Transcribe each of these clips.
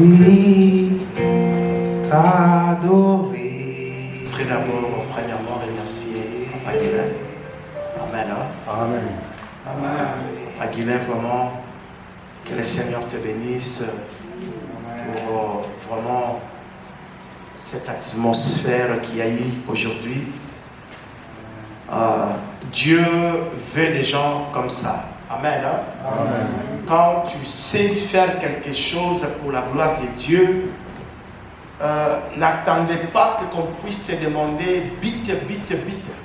Oui, t'adorer. Très d'abord, premièrement, remercier Papa Guilain. Amen. Amen. Papa Guilain, vraiment, que le Seigneur te bénisse pour vraiment cette atmosphère qu'il y a eu aujourd'hui. Dieu veut des gens comme ça. Amen. Amen. Quand tu sais faire quelque chose pour la gloire de Dieu, n'attendez pas qu'on puisse te demander vite.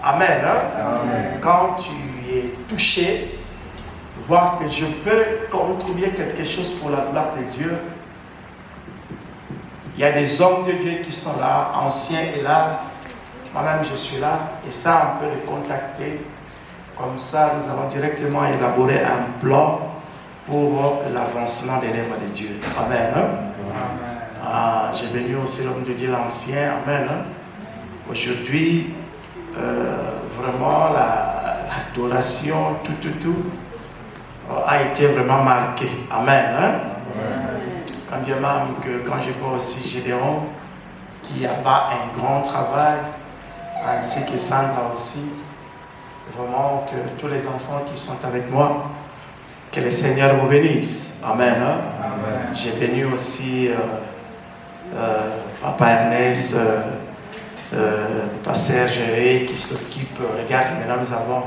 Amen. Amen. Quand tu es touché, voir que je peux contribuer quelque chose pour la gloire de Dieu. Il y a des hommes de Dieu qui sont là, anciens et là. Moi-même, je suis là. Et ça, on peut les contacter. Comme ça, nous allons directement élaborer un plan pour l'avancement des lèvres de Dieu. Amen. Amen. J'ai béni aussi l'homme de Dieu l'ancien. Amen. Aujourd'hui, vraiment, l'adoration, tout a été vraiment marqué. Amen. Quand bien même que quand je vois aussi Gédéon, qui a pas un grand travail, ainsi que Sandra aussi, vraiment que tous les enfants qui sont avec moi, que le Seigneur vous bénisse. Amen. Amen. J'ai béni aussi Papa Ernest, Papa Serge qui s'occupe. Regarde, maintenant nous avons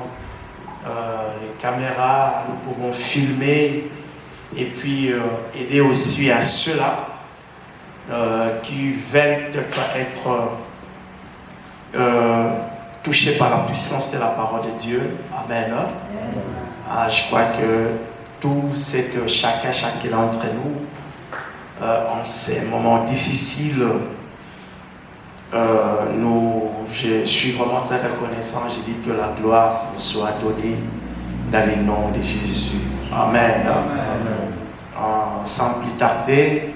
les caméras, nous pouvons filmer et puis aider aussi à ceux-là qui veulent peut-être être touchés par la puissance de la parole de Dieu. Amen. Je crois que tout ce que chacun d'entre nous, en ces moments difficiles, je suis vraiment très reconnaissant. Je dis que la gloire nous soit donnée dans le nom de Jésus. Amen. Sans plus tarder,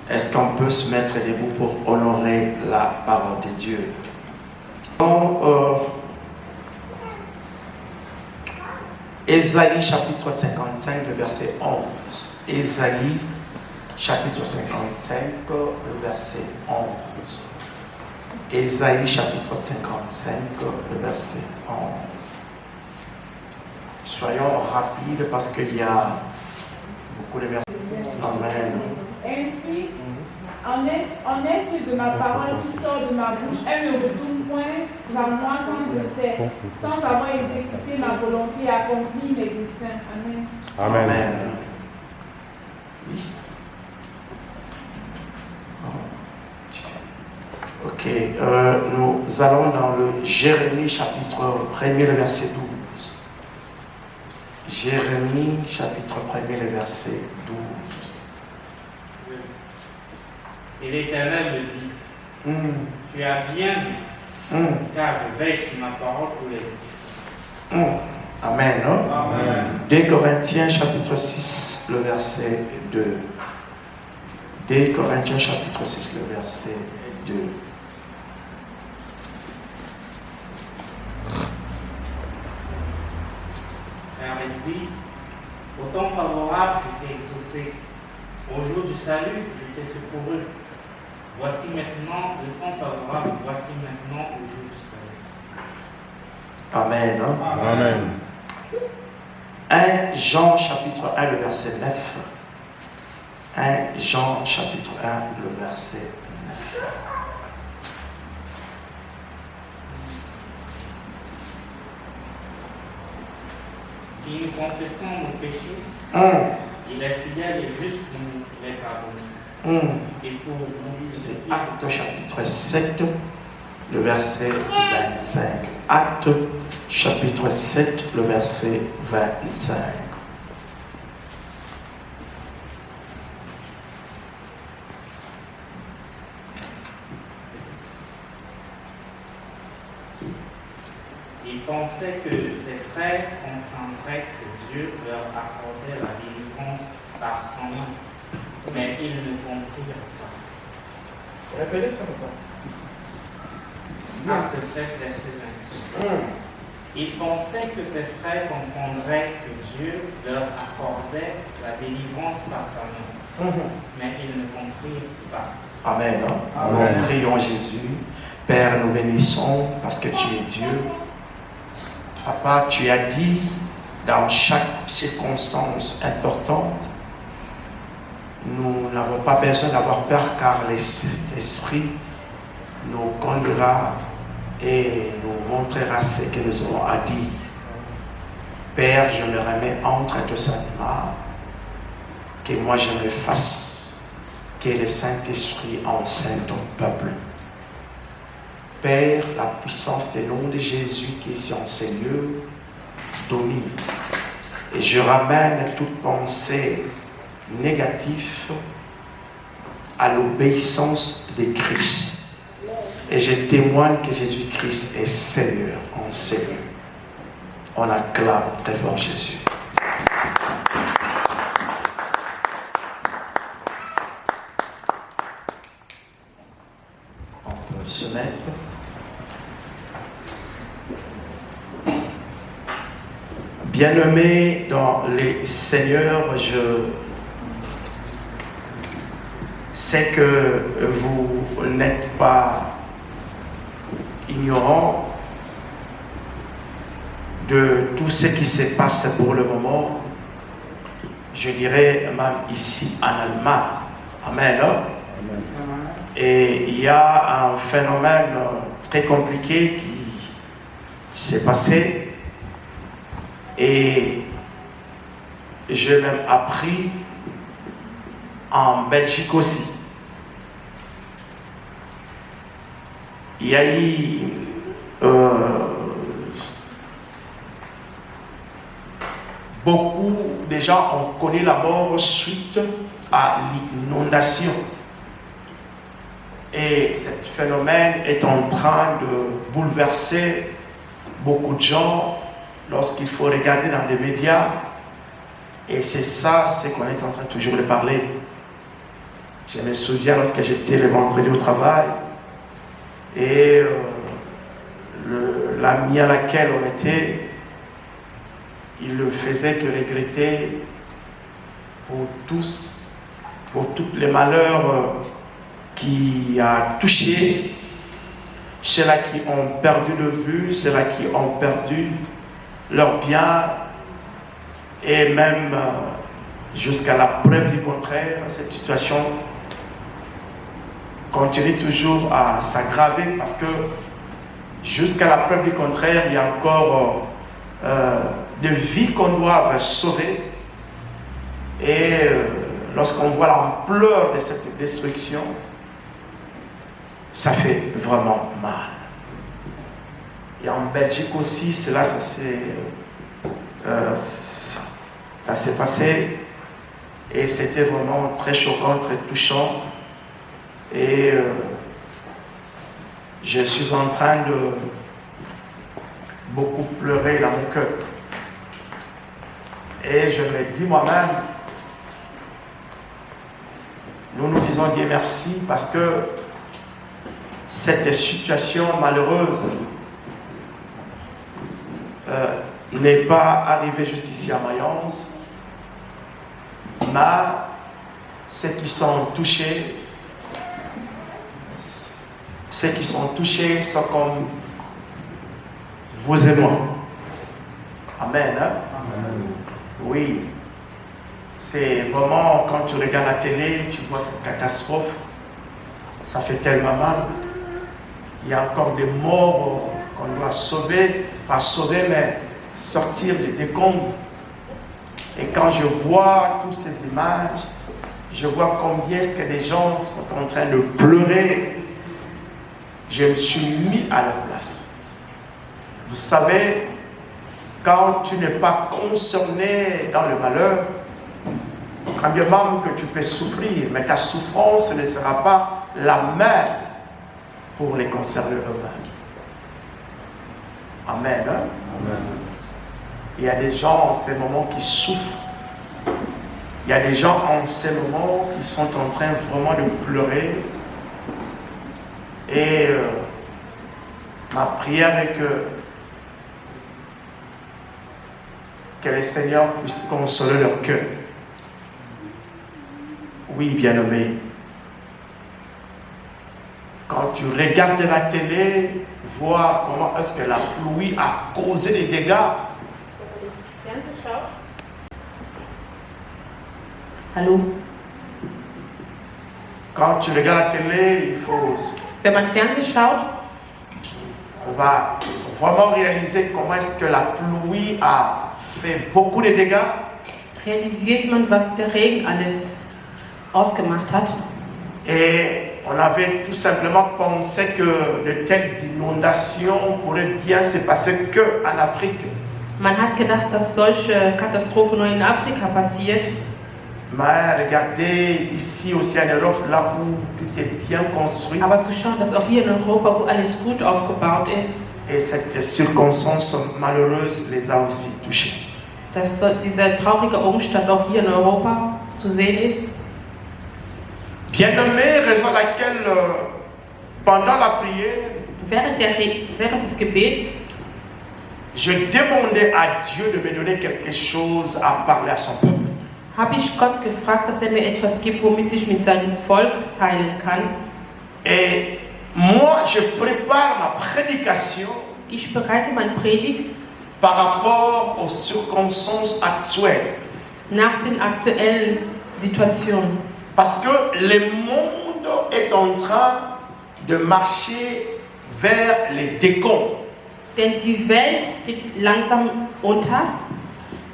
est-ce qu'on peut se mettre debout pour honorer la parole de Dieu? Ésaïe chapitre 55, le verset 11. Ésaïe chapitre 55, le verset 11. Ésaïe chapitre 55, le verset 11. Soyons rapides parce qu'il y a beaucoup de versets. Amen. Ainsi, en est-il de ma parole qui sort de ma bouche, elle ne retourne point à moi sans effet, sans avoir exécuté ma volonté et accompli mes desseins. Amen. Amen. Amen. Oui. Ok, nous allons dans le Jérémie chapitre 1er, le verset 12. Jérémie chapitre 1er, le verset 12. Et l'Éternel me dit, tu as bien vu, car je veille sur ma parole pour les autres. Amen. Amen. 2 Corinthiens chapitre 6, le verset 2. 2 Corinthiens chapitre 6, le verset 2. Car il dit, au temps favorable, je t'ai exaucé. Au jour du salut, je t'ai secouru. Voici maintenant le temps favorable, voici maintenant au jour du salut. Amen. Amen. 1 Jean chapitre 1, le verset 9. 1 Jean chapitre 1, le verset 9. Si nous confessons nos péchés, il est fidèle et juste pour nous les pardonner. Et pour nous C'est Acte chapitre 7, le verset 25. Acte chapitre 7, le verset 25. Il pensait que ses frères comprendraient que Dieu leur accordait la délivrance par son nom, mais ils ne comprirent pas. Répétez ça ou pas? Acte 7, verset 26. Il pensait que ses frères comprendraient que Dieu leur accordait la délivrance par son nom, mais ils ne comprirent pas. Amen. Amen. Nous prions Jésus. Père, nous bénissons parce que tu es Dieu. Papa, tu as dit dans chaque circonstance importante, nous n'avons pas besoin d'avoir peur car l'Esprit nous conduira et nous montrera ce que nous aurons à dire. Père, je me remets entre tes saintes mains, que moi je me fasse, que le Saint-Esprit enseigne ton peuple. Père, la puissance du nom de Jésus qui est sur ces lieux domine. Et je ramène toute pensée négative à l'obéissance de Christ. Et je témoigne que Jésus-Christ est Seigneur en ces lieux. On acclame très fort Jésus. On peut se mettre. Bien-aimés dans les Seigneurs, je sais que vous n'êtes pas ignorants de tout ce qui se passe pour le moment, je dirais même ici en Allemagne. Amen. Et il y a un phénomène très compliqué qui s'est passé. Et j'ai même appris en Belgique aussi. Il y a eu beaucoup de gens ont connu la mort suite à l'inondation. Et ce phénomène est en train de bouleverser beaucoup de gens lorsqu'il faut regarder dans les médias. Et c'est ça, c'est qu'on est en train toujours de parler. Je me souviens lorsque j'étais le vendredi au travail et l'ami à laquelle on était, il ne faisait que regretter pour tous les malheurs qui a touché ceux-là qui ont perdu de vue, ceux-là qui ont perdu leurs biens et même jusqu'à la preuve du contraire, cette situation continue toujours à s'aggraver parce que jusqu'à la preuve du contraire, il y a encore des vies qu'on doit sauver. Et lorsqu'on voit l'ampleur de cette destruction, ça fait vraiment mal. Et en Belgique aussi, cela, ça s'est passé. Et c'était vraiment très choquant, très touchant. Et je suis en train de beaucoup pleurer dans mon cœur. Et je me dis moi-même, nous nous disons Dieu merci parce que cette situation malheureuse n'est pas arrivée jusqu'ici à Mayence, mais ceux qui sont touchés sont comme vous et moi. Amen. Hein? Amen. Oui. C'est vraiment, quand tu regardes la télé, tu vois cette catastrophe, ça fait tellement mal. Il y a encore des morts qu'on doit sauver, pas sauver, mais sortir des décombres. Et quand je vois toutes ces images, je vois combien est-ce que les gens sont en train de pleurer. Je me suis mis à leur place. Vous savez, quand tu n'es pas concerné dans le malheur, quand bien même que tu peux souffrir, mais ta souffrance ne sera pas la même pour les concernés eux-mêmes. Amen. Hein? Amen. Il y a des gens en ces moments qui souffrent. Il y a des gens en ces moments qui sont en train vraiment de pleurer. Et ma prière est que le Seigneur puisse consoler leur cœur. Oui, bien-aimé. Quand tu regardes la télé, voir comment est-ce que la pluie a causé des dégâts. Hallo. Quand tu regardes la télé, il faut... Wenn man Fernsehen schaut, On va vraiment réaliser comment est-ce que la pluie a fait beaucoup de dégâts. realisiert man, was der Regen alles ausgemacht hat. Et on avait tout simplement pensé que de telles inondations pourraient bien se passer qu'en Afrique. Man hat gedacht, dass solche Katastrophen nur in Afrika passiert. Mais regardez ici aussi en Europe, là où tout est bien construit. Aber zu schauen, dass auch hier in Europa, wo alles gut aufgebaut ist, Et cette circonstance malheureuse les a aussi touchés. dass dieser traurige Umstand auch hier in Europa zu sehen ist. Bien-aimé, raison à laquelle pendant la prière, Während des Gebets je demandais à Dieu de me donner quelque chose à parler à son peuple. habe ich Gott gefragt, dass er mir etwas gibt, womit ich mit seinem Volk teilen kann. Et moi, je prépare ma prédication Ich bereite meine Predigt par rapport aux circonstances actuelles. nach den aktuellen Situationen. Parce que le monde est en train de marcher vers les décombres. Denn die Welt geht langsam unter.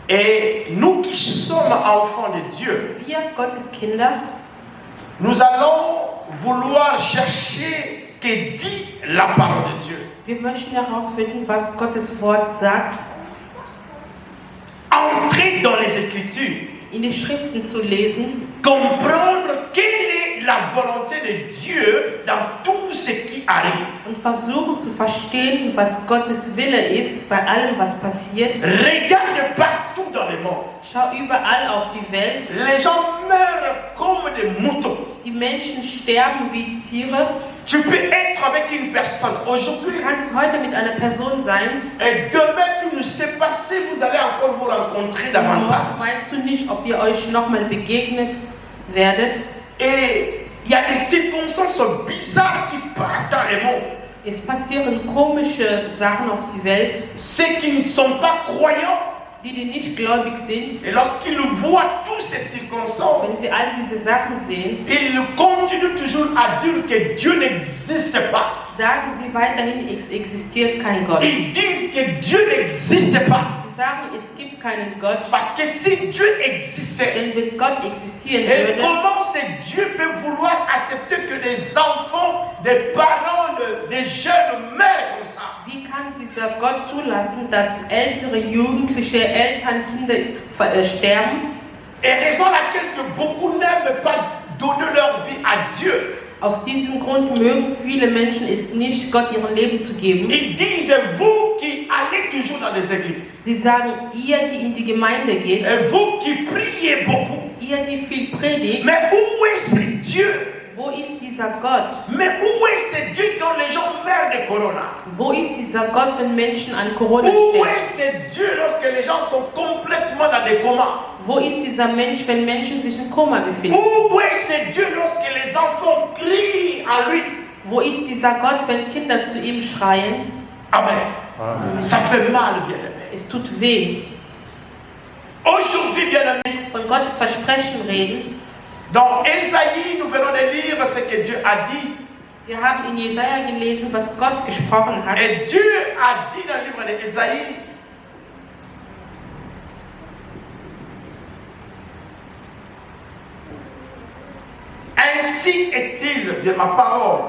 Et nous qui sommes enfants de Dieu, Wir, Gottes Kinder, nous allons vouloir chercher que dit la parole de Dieu. wir möchten herausfinden, was Gottes Wort sagt, Entrer dans les Écritures, in die Schriften zu lesen, comprendre quelle est la volonté de Dieu dans tout ce qui arrive. und versuchen zu verstehen, was Gottes Wille ist bei allem, was passiert. Regarde partout dans le monde. Schau überall auf die Welt. Les gens meurent comme des moutons. Die Menschen sterben wie Tiere. Tu peux être avec une personne aujourd'hui Du kannst heute mit einer Person sein, et demain tu ne sais pas si vous allez encore vous rencontrer davantage. morgen weißt du nicht, ob ihr euch nochmal begegnet werdet. Et il y a des circonstances bizarres qui passent dans le monde. Es passieren komische Sachen auf die Welt, Ceux qui ne sont pas croyants, die nicht gläubig sind. et lorsqu'ils voient toutes ces Wenn circonstances, sie all diese Sachen sehen, ils continuent toujours à dire que Dieu n'existe pas. sagen sie weiterhin, es existiert kein Gott. Ils disent que Dieu n'existe pas. Sie sagen, es gibt keinen Gott, Parce que si Dieu existait, denn wenn Gott existieren et würde, comment ce Dieu peut vouloir accepter que des enfants, des parents, des jeunes meurent comme ça? wie kann dieser Gott zulassen, dass ältere, jugendliche Eltern, Kinder sterben? Et raison à laquelle que beaucoup n'aiment pas donner leur vie à Dieu. Aus diesem Grund mögen viele Menschen es nicht, Gott ihren Leben zu geben. Ils disent, vous qui allez toujours dans les églises, Sie sagen, ihr, die in die Gemeinde geht, et vous qui priez beaucoup, ihr, die viel predigt, mais où est ce Dieu? wo ist dieser Gott? Mais où est ce Dieu quand les gens meurent de corona? Wo ist dieser Gott, wenn Menschen an Corona Où sterben? est ce Dieu lorsque les gens sont complètement dans des comas? Wo ist dieser Mensch, wenn Menschen sich in Koma befinden? Où est ce Dieu lorsque les enfants crient à lui? Wo ist dieser Gott, wenn Kinder zu ihm schreien? Amen. Amen. Ça fait mal, bien-aimé. Es tut weh. Aujourd'hui, bien-aimé, Von Gottes Versprechen reden. dans Ésaïe, nous venons de lire ce que Dieu a dit. Wir haben in Jesaja gelesen, was Gott gesprochen hat. Et Dieu a dit dans le livre d'Ésaïe, ainsi est-il de ma parole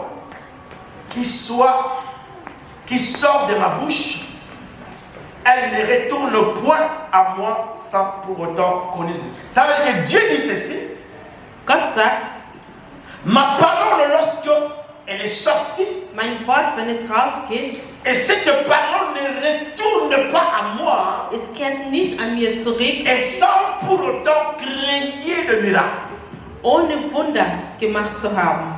qui sort de ma bouche, elle ne retourne point à moi sans pour autant connaître. Ça veut dire que Dieu dit ceci, Gott sagt, ma parole lorsque elle est sortie. Mein Wort, wenn es rausgeht, Et cette parole ne retourne pas à moi. es kehrt nicht an mir zurück, Et sans pour autant créer de miracle. ohne Wunder gemacht zu haben.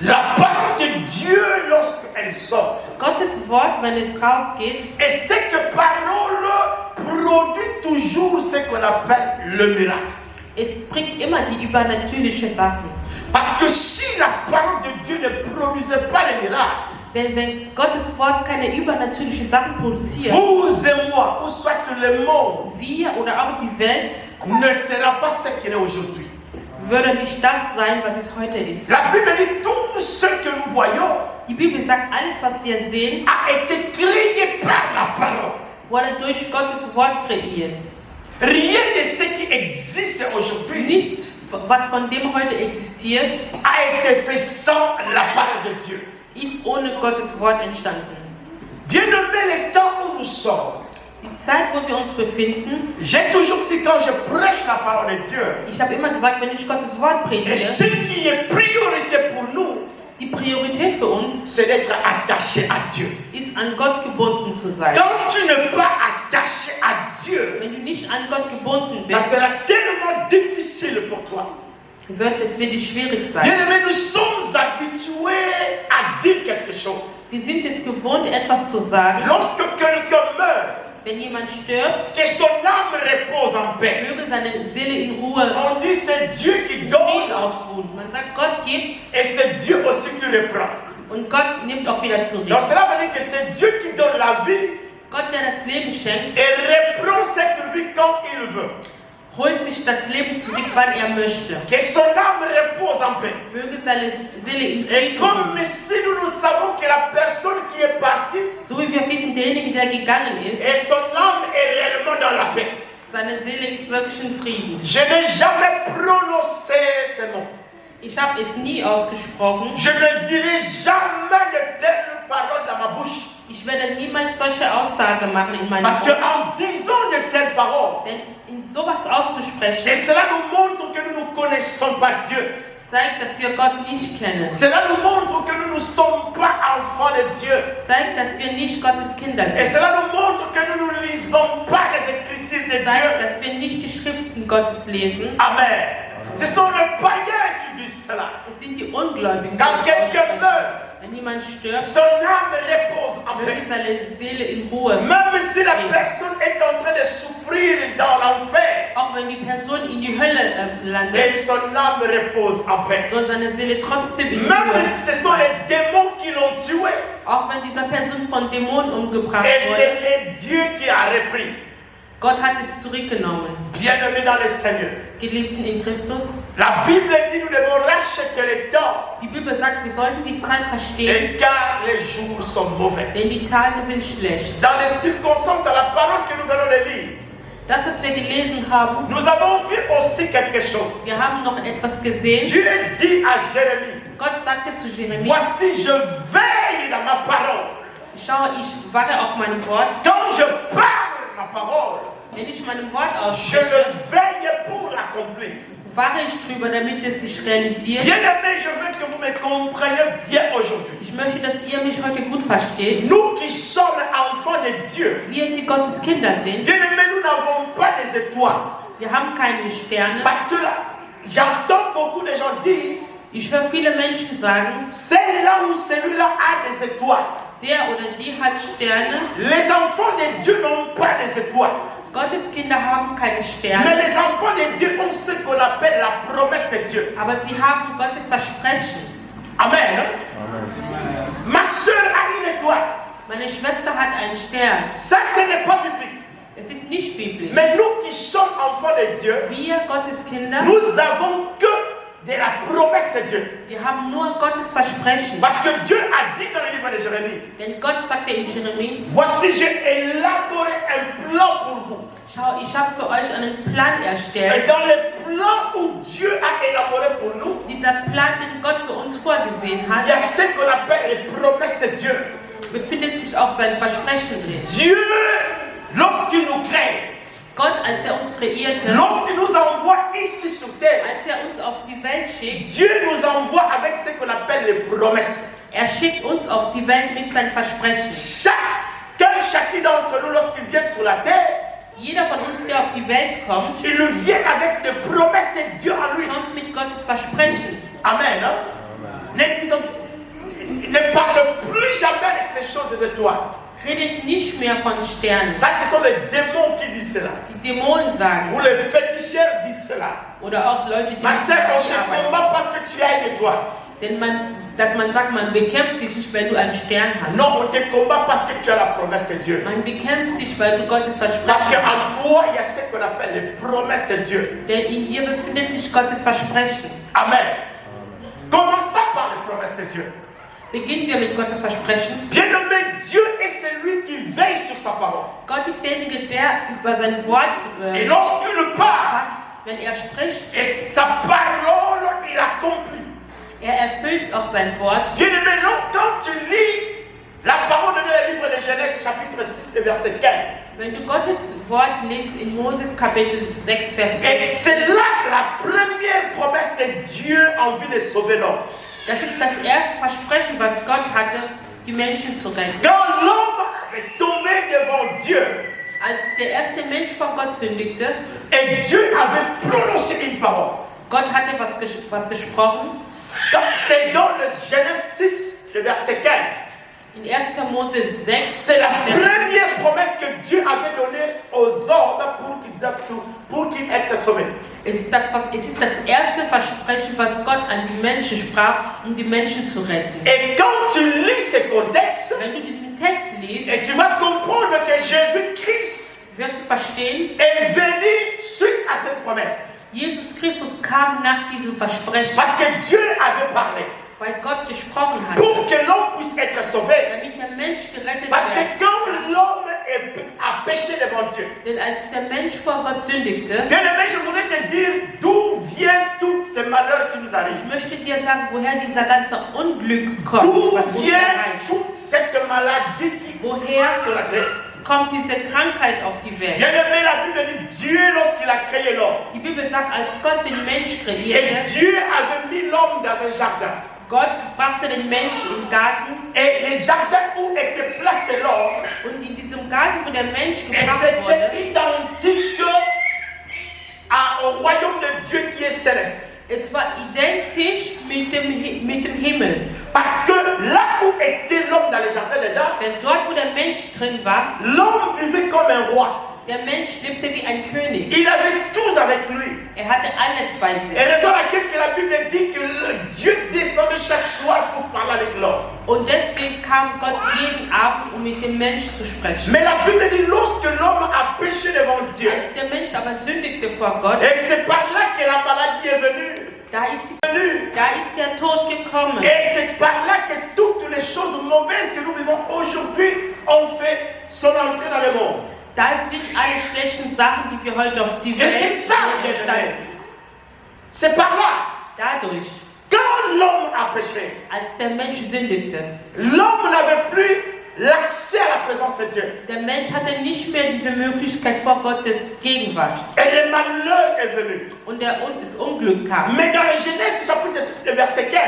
La parole de Dieu, lorsqu'elle sort, Gottes Wort, wenn es rausgeht, et cette parole produit toujours ce qu'on appelle le miracle. es bringt immer die übernatürliche Sachen. Parce que si la parole de Dieu ne produisait pas les miracles, Denn wenn Gottes Wort keine übernatürlichen Sachen produziert, vous et moi, ou soit le monde, wir oder auch die Welt, ne sera pas ce qu'il est aujourd'hui. würde nicht das sein, was es heute ist. La Bible dit tout ce que nous voyons Die Bibel sagt, alles, was wir sehen, a été créé par la parole. wurde durch Gottes Wort kreiert. Rien de ce qui existe aujourd'hui Nichts, was von dem heute existiert, a été fait sans la parole de Dieu. ist ohne Gottes Wort entstanden. Bien-aimés, les temps où nous sommes, Die Zeit, wo wir uns befinden, j'ai toujours dit quand je prêche la parole de Dieu, ich habe immer gesagt, wenn ich Gottes Wort et predige, ce qui est priorité pour nous, die Priorität für uns c'est d'être attaché à Dieu. ist, an Gott gebunden zu sein. Quand tu n'es pas attaché à Dieu, Wenn du nicht an Gott gebunden ça bist, sera tellement difficile pour toi. wird es für dich schwierig sein. Bien-aimés, nous sommes habitués à dire quelque chose. Wir sind es gewohnt, etwas zu sagen. Lorsque quelqu'un meurt, Wenn jemand stirbt, que son âme repose en paix. möge seine Seele in Ruhe On dit c'est Dieu qui Frieden donne ausruhen. Man sagt, Gott gibt et c'est Dieu aussi qui reprend. und Gott nimmt auch wieder zurück. Donc cela veut dire que c'est Dieu qui donne la vie Gott, der das Leben schenkt, et reprend cette vie quand il veut. holt sich das Leben zurück, wann er möchte. Que son âme repose en paix. Möge seine Seele in Et Frieden comme ruhen. ici nous savons que la personne qui est partie So wie wir wissen, derjenige, der gegangen ist, et son âme est réellement dans la paix. seine Seele ist wirklich in Frieden. Je n'ai jamais prononcé ces mots. Ich habe es nie ausgesprochen. Je ne dirai jamais de telles paroles dans ma bouche. Ich werde niemals solche Aussage machen in meinem Parce Mund. qu'en disant de telles paroles, Denn in sowas auszusprechen, et cela nous montre que nous ne connaissons pas Dieu. zeigt, dass wir Gott nicht kennen. Cela nous montre que nous ne sommes pas enfants de Dieu. Zeigt, dass wir nicht Gottes Kinder Et sind. cela nous montre que nous ne lisons pas les Écritures de Zeigt, Dieu. dass wir nicht die Schriften Gottes lesen. Amen. Ce sont les païens qui disent cela. Es sind die Ungläubigen, die Quand das quelqu'un aussprechen. meurt, Wenn jemand stirbt, son âme repose en möge paix. seine Seele in Ruhe. Même si la personne est en train de souffrir dans l'enfer, Auch wenn die Person in die Hölle et landet, son âme repose en paix. soll seine Seele trotzdem in Même Ruhe. si ce sont les démons qui l'ont tué, Auch wenn dieser Person von Dämonen umgebracht et wurde, c'est Dieu qui a repris. Gott hat es zurückgenommen. Bien-aimés dans le Seigneur. Geliebten in Christus, La Bible dit nous devons racheter le temps, die Bibel sagt, wir sollten die Zeit verstehen, car les jours sont mauvais. denn die Tage sind schlecht. Dans les circonstances, dans la parole que nous venons de lire, Das, was wir gelesen haben, nous avons vu aussi quelque chose. wir haben noch etwas gesehen. Dieu dit à Jérémie, Gott sagte zu Jeremie, voici je veille dans ma parole. schau, ich warte auf mein Wort. Quand je parle ma parole, Wenn ich meinem Wort je ausspreche, le veille pour l'accomplir. wache ich drüber, damit es sich realisiert. Bien-aimés, je veux que vous me compreniez bien aujourd'hui. Ich möchte, dass ihr mich heute gut versteht. Nous qui sommes enfants de Dieu, Wir, die Gottes Kinder sind, bien-aimés, nous n'avons pas des étoiles. wir haben keine Sterne. Parce que là, j'entends beaucoup de gens dire, Ich höre viele Menschen sagen, celle-là ou celui-là a des étoiles. der oder die hat Sterne. Les enfants de Dieu n'ont pas des étoiles. Gottes Kinder haben keine Mais Sterne, les enfants de Dieu ont ce qu'on appelle la promesse de Dieu. aber sie haben Gottes Versprechen. Amen. Amen. Ma soeur a une étoile. Meine Schwester hat einen Stern. Ça, ce n'est pas biblique. Es ist nicht biblisch. Mais nous qui sommes enfants de Dieu, Wir, Gottes Kinder, nous avons que de la promesse de Dieu. wir haben nur Gottes Versprechen. Parce que Dieu a dit dans le livre de Jérémie, Denn Gott sagte in Jeremie, voici j'ai élaboré un plan pour vous. schau, ich habe für euch einen Plan Et erstellt. dans le plan où Dieu a élaboré pour nous, Dieser Plan, den Gott für uns vorgesehen il y a hat, ce qu'on appelle les promesses de Dieu. befindet sich auch sein Versprechen drin. Dieu, lorsqu'il nous crée, Gott, als er uns kreierte, lorsqu'il nous envoie ici sur terre, als er uns auf die Welt schickt, Dieu nous envoie avec ce qu'on appelle les promesses. er schickt uns auf die Welt mit seinen Versprechen. Chacun d'entre nous, lorsqu'il vient sur la terre, Jeder von uns, der auf die Welt kommt, il vient avec les promesses de Dieu en lui. kommt mit Gottes Versprechen. Amen. Hein? Ne parle plus jamais avec les choses de toi. Redet nicht mehr von Sternen. Ça, ce sont les démons qui disent cela. Die Dämonen sagen, Ou les féticheurs disent cela. oder auch Leute, die Ma mit sœur, on Magie te arbeiten. combat parce que tu as une étoile. Denn dass man sagt, man bekämpft dich nicht, wenn du einen Stern hast. Non, on te combat parce que tu as la promesse de Dieu. Man bekämpft dich, weil du Gottes Parce Versprechen hast. qu'en toi, il y a ce qu'on appelle les promesses de Dieu. Denn in dir befindet sich Gottes Versprechen. Amen. Commençons par les promesses de Dieu. Beginnen wir mit Gottes Versprechen. Bien-aimé, Dieu est celui qui veille sur sa parole. Gott ist derjenige, der über sein Wort Et lorsqu'il parle, fasst. Wenn er spricht, et sa parole, il accomplit. er erfüllt auch sein Wort. Bien-aimé, quand tu lis la parole de le livre de Genèse, chapitre 6, verset 15, Wenn du Gottes Wort liest in Moses Kapitel 6, Vers 5, et c'est là la première promesse de Dieu en vue de sauver l'homme. das ist das erste Versprechen, was Gott hatte, die Menschen zu retten. Quand l'homme est tombé devant Dieu, Als der erste Mensch vor Gott sündigte, et Dieu avait prononcé une parole. Gott hatte was gesprochen. C'est dans le Genèse 6, le verset 15. In 1. Mose 6, C'est la Vers première promesse que Dieu avait donnée aux hommes pour qu'ils aient sauvés. es ist das erste Versprechen, was Gott an die Menschen sprach, um die Menschen zu retten. Et quand tu lis ce contexte, Wenn du diesen Text liest, et tu vas comprendre que Jésus-Christ wirst du verstehen, est venu suite à cette promesse. Jesus Christus kam nach diesem Versprechen, Parce que Dieu avait parlé. weil Gott gesprochen hat, Pour que l'homme puisse être sauvé. damit der Mensch gerettet Parce que wird. quand l'homme a péché devant Dieu, Denn als der Mensch vor Gott sündigte, bien-aimé, je voudrais te dire d'où viennent tous ces malheurs qui nous ich arrivent. möchte dir sagen, woher dieser ganze Unglück kommt, D'où was uns vient erreicht. toute cette maladie qui Woher sur la terre. kommt diese Krankheit auf die Welt? Bien-aimé, la Bible dit Dieu, lorsqu'il a créé l'homme, Die Bibel sagt, als Gott den Mensch et kreierte, Dieu avait mis l'homme dans un jardin. Gott brachte den Menschen im Garten Et le jardin où était placé l'homme, und in diesem Garten, wo der Mensch et gebracht wurde, c'était identique au royaume de Dieu qui est céleste. es war identisch mit dem Himmel. Parce que là où était l'homme dans le jardin d'Éden, Denn dort, wo der Mensch drin war, l'homme vivait comme un roi. der Mensch lebte wie ein König. Il avait tout avec lui. Er hatte alles bei sich. Et raison à laquelle que la Bible dit que Dieu descendait chaque soir pour parler avec l'homme. Und deswegen kam Gott jeden Abend, um mit dem Mensch zu sprechen. Mais la Bible dit lorsque l'homme a péché devant Dieu, Als der Mensch aber sündigte vor Gott, et c'est par là que la maladie est venue. da ist der Tod gekommen. Et c'est par là que toutes les choses mauvaises que nous vivons aujourd'hui ont fait son entrée dans le monde. Da sind alle schlechten Sachen, die wir heute auf die Et Welt c'est ça, bien-aimé. entstanden. C'est par là. Dadurch, Quand l'homme a péché, als der Mensch sündigte, l'homme n'avait plus l'accès à la présence de Dieu. der Mensch hatte nicht mehr diese Möglichkeit vor Gottes Gegenwart. Et le malheur est venu. Und das Unglück kam. Mais dans le Genèse chapitre 6, verset 15,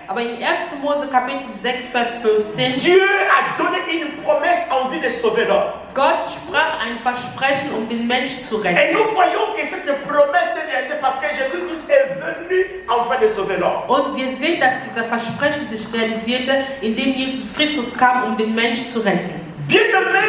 Aber in 1. Mose Kapitel 6, Vers 15, Dieu a donné une promesse en vue de sauver l'homme. Gott sprach ein Versprechen, um den Menschen zu Et retten. nous voyons que cette promesse est réalisée parce que Jésus-Christ est venu afin de sauver l'homme. Und wir sehen, dass dieser Versprechen sich realisierte, indem Jesus Christus kam, um den Menschen zu retten. Bien-aimé,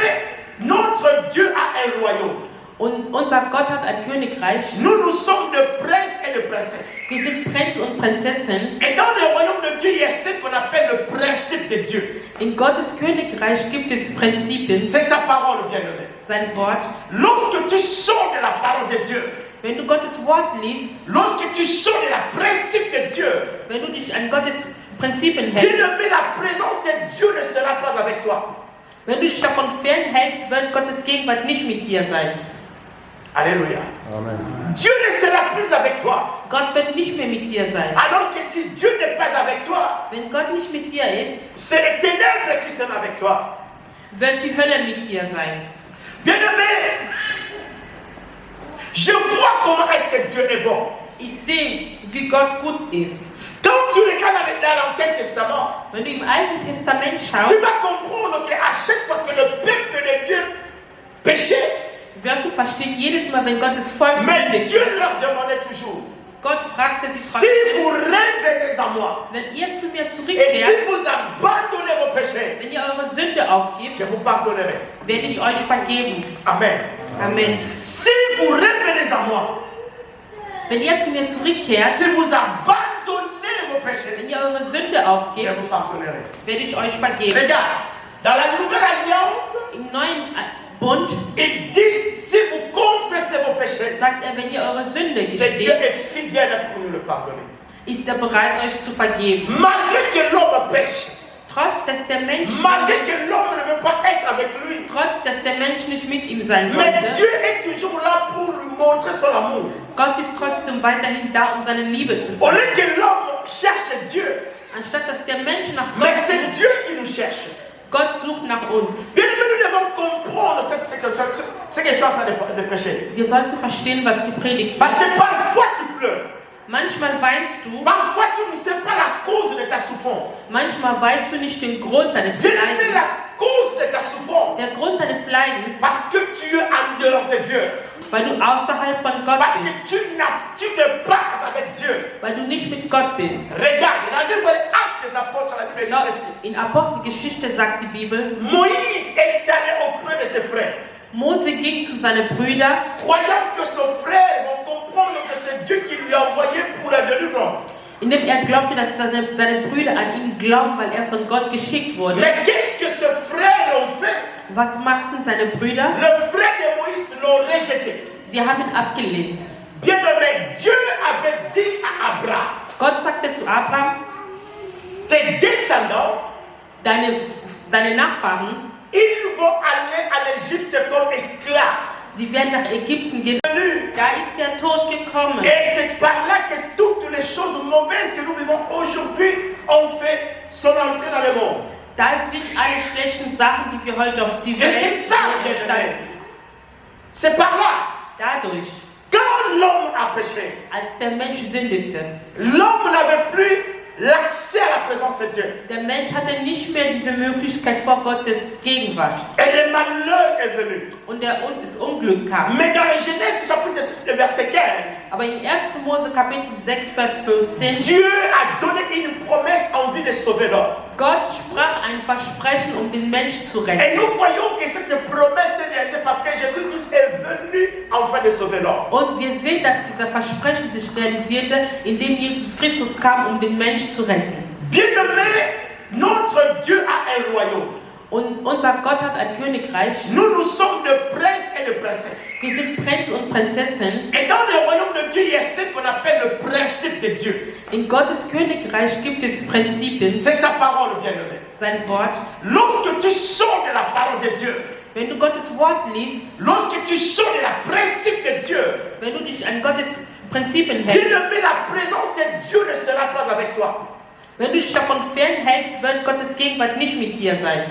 notre Dieu a un royaume. Und unser Gott hat ein Königreich. Nous sommes de princes et de princesses. Wir sind Prinz und Prinzessin. Et dans le royaume de Dieu, il y a ce qu'on appelle le principe de Dieu. In Gottes Königreich gibt es Prinzipien, C'est sa parole, bien-aimé. sein Wort. Lorsque tu sors de la parole de Dieu, Wenn du Gottes Wort liest, lorsque tu sors de la principe de Dieu, wenn du dich an Gottes Prinzipien hältst, bien-aimé, la présence de Dieu ne sera pas avec toi. wenn du dich davon fernhältst, wird Gottes Gegenwart nicht mit dir sein. Alléluia. Amen. Dieu ne sera plus avec toi. Gott wird nicht mehr mit dir sein. Alors que si Dieu n'est pas avec toi, Wenn Gott nicht mit dir ist, c'est les ténèbres qui sont avec toi. wird die Hölle mit dir sein. Bien-aimé, Je vois comment est-ce que Dieu est bon. Ich sehe, wie Gott gut ist. Quand tu regardes dans l'Ancien Testament, Wenn du im Alten Testament tu schaust, vas comprendre qu'à chaque fois que le peuple de Dieu péchait, wirst du verstehen, jedes Mal, wenn Gottes Volk mais sündigt, Dieu leur demandait toujours, Gott fragte sie si trotzdem, vous revenez à moi, wenn ihr zu mir et si zurückkehrt, vous abandonnez vos péchés, wenn ihr eure Sünde aufgebt, je vous pardonnerai. werde ich euch vergeben. Amen. Amen. Si vous revenez à moi, Wenn ihr zu mir zurückkehrt, si vous abandonnez vos péchés, wenn ihr eure Sünde je aufgebt, vous pardonnerai. werde ich euch vergeben. Regarde, dans la nouvelle alliance, Im neuen Bund il dit, si vous confessez vos péchés, sagt er, wenn ihr eure Sünde c'est Dieu gesteht, est fidèle pour nous le pardonner. ist er bereit, euch zu vergeben. Malgré que l'homme pêche, Trotz, dass der Mensch malgré que l'homme ne veut pas être avec lui, trotz, dass der Mensch nicht mit ihm sein mais wollte, Dieu est toujours là pour lui montrer son amour. Gott ist trotzdem weiterhin da, um seine Liebe zu Au zeigen. lieu que l'homme cherche Dieu, Anstatt dass der Mensch nach mais Gott c'est sucht, Dieu qui nous cherche. Gott sucht nach uns. Bien aimé, nous devons comprendre ce que je suis en train de prêcher. Wir sollten verstehen, was gepredigt Parce wird. que parfois tu pleures, Manchmal weinst du, parfois tu ne sais pas la cause de ta souffrance. manchmal weißt du nicht den Grund deines Bien aimé, Leidens. la cause de ta souffrance, Der Grund deines Leidens, parce que tu es en dehors de Dieu, weil du außerhalb von Gott parce bist, que tu n'es pas avec Dieu. weil du nicht mit Gott bist. Regarde, dans le livre des Actes des Apôtres, la Bible dit ceci. In Apostelgeschichte sagt die Bibel, Moïse est allé auprès de ses frères, Mose ging zu seinen Brüdern, croyant que son frère va comprendre que c'est Dieu qui lui a envoyé pour la délivrance. indem er glaubte, dass seine Brüder an ihn glauben, weil er von Gott geschickt wurde. Mais qu'est-ce que ses frères ont fait? Was machten seine Brüder? Le frère de Moïse l'ont rejeté. Sie haben ihn abgelehnt. Bien aimé, Dieu avait dit à Abraham, Gott sagte zu Abraham, tes descendants, deine Nachfahren, ils vont aller à l'Égypte comme esclaves. sie werden nach Ägypten gehen. Da ist der Tod gekommen. Et c'est par là que toutes les choses mauvaises que nous vivons aujourd'hui sont entrées dans le monde. Da sind alle schlechten Sachen, die wir heute auf die Et Welt c'est ça, bien aimé. entstanden. C'est par là. Dadurch, Quand l'homme a péché, als der Mensch sündigte, l'homme n'avait plus l'accès à la présence de Dieu. der Mensch hatte nicht mehr diese Möglichkeit vor Gottes Gegenwart. Et le malheur est venu. Und das Unglück kam. Mais dans la Genèse chapitre 6, verset 15, Aber in 1. Mose Kapitel 6, Vers 15, Dieu a donné une promesse en vue de sauver l'homme. Gott sprach ein Versprechen, um den Menschen zu Et retten. nous voyons que cette promesse est réalisée parce que Jésus-Christ est venu afin de sauver l'homme. Und wir sehen, dass dieser Versprechen sich realisierte, indem Jesus Christus kam, um den Menschen zu retten. Bien-aimé, notre Dieu a un royaume. Und unser Gott hat ein Königreich. Nous sommes de princes et de princesses. Wir sind Prinz und Prinzessin. Et dans le royaume de Dieu, il y a ce qu'on appelle le principe de Dieu. In Gottes Königreich gibt es Prinzipien, C'est sa parole, bien-aimé. sein Wort. Lorsque tu sors de la parole de Dieu, Wenn du Gottes Wort liest, lorsque tu sors de la principe de Dieu, wenn du dich an Gottes Prinzipien hältst, bien-aimé, la présence de Dieu ne sera pas avec toi. wenn du dich davon fernhältst, wird Gottes Gegenwart nicht mit dir sein.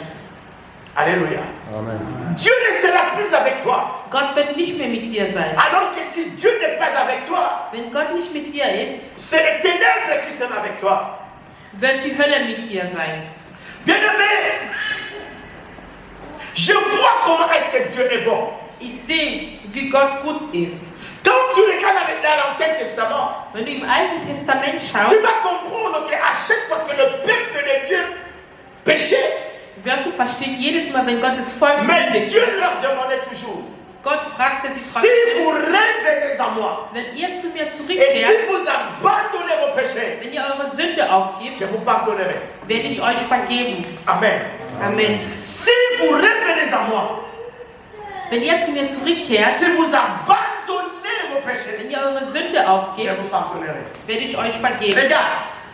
Alléluia. Amen. Dieu ne sera plus avec toi. Gott wird nicht mehr mit dir sein. Alors que si Dieu n'est pas avec toi, Wenn Gott nicht mit dir ist, c'est les ténèbres qui sont avec toi. wird die Hölle mit dir sein. Bien-aimé, je vois comment est-ce que Dieu est bon. Ich sehe, wie Gott gut ist. Quand tu regardes dans l'Ancien Testament, Wenn du im Alten Testament tu schaust, vas comprendre qu'à chaque fois que le peuple de Dieu péchait, wirst du verstehen, jedes Mal, wenn Gottes Volk mais sündigt, Dieu leur demandait toujours, Gott fragte sie si trotzdem, vous revenez à moi, wenn ihr zu mir et si zurückkehrt, vous abandonnez vos péchés, wenn ihr eure Sünde aufgebt, je vous pardonnerai. werde ich euch vergeben. Amen. Amen. Si vous revenez à moi, Wenn ihr zu mir zurückkehrt, si vous abandonnez vos péchés, wenn ihr eure Sünde je aufgebt, vous pardonnerai. werde ich euch vergeben. Regarde,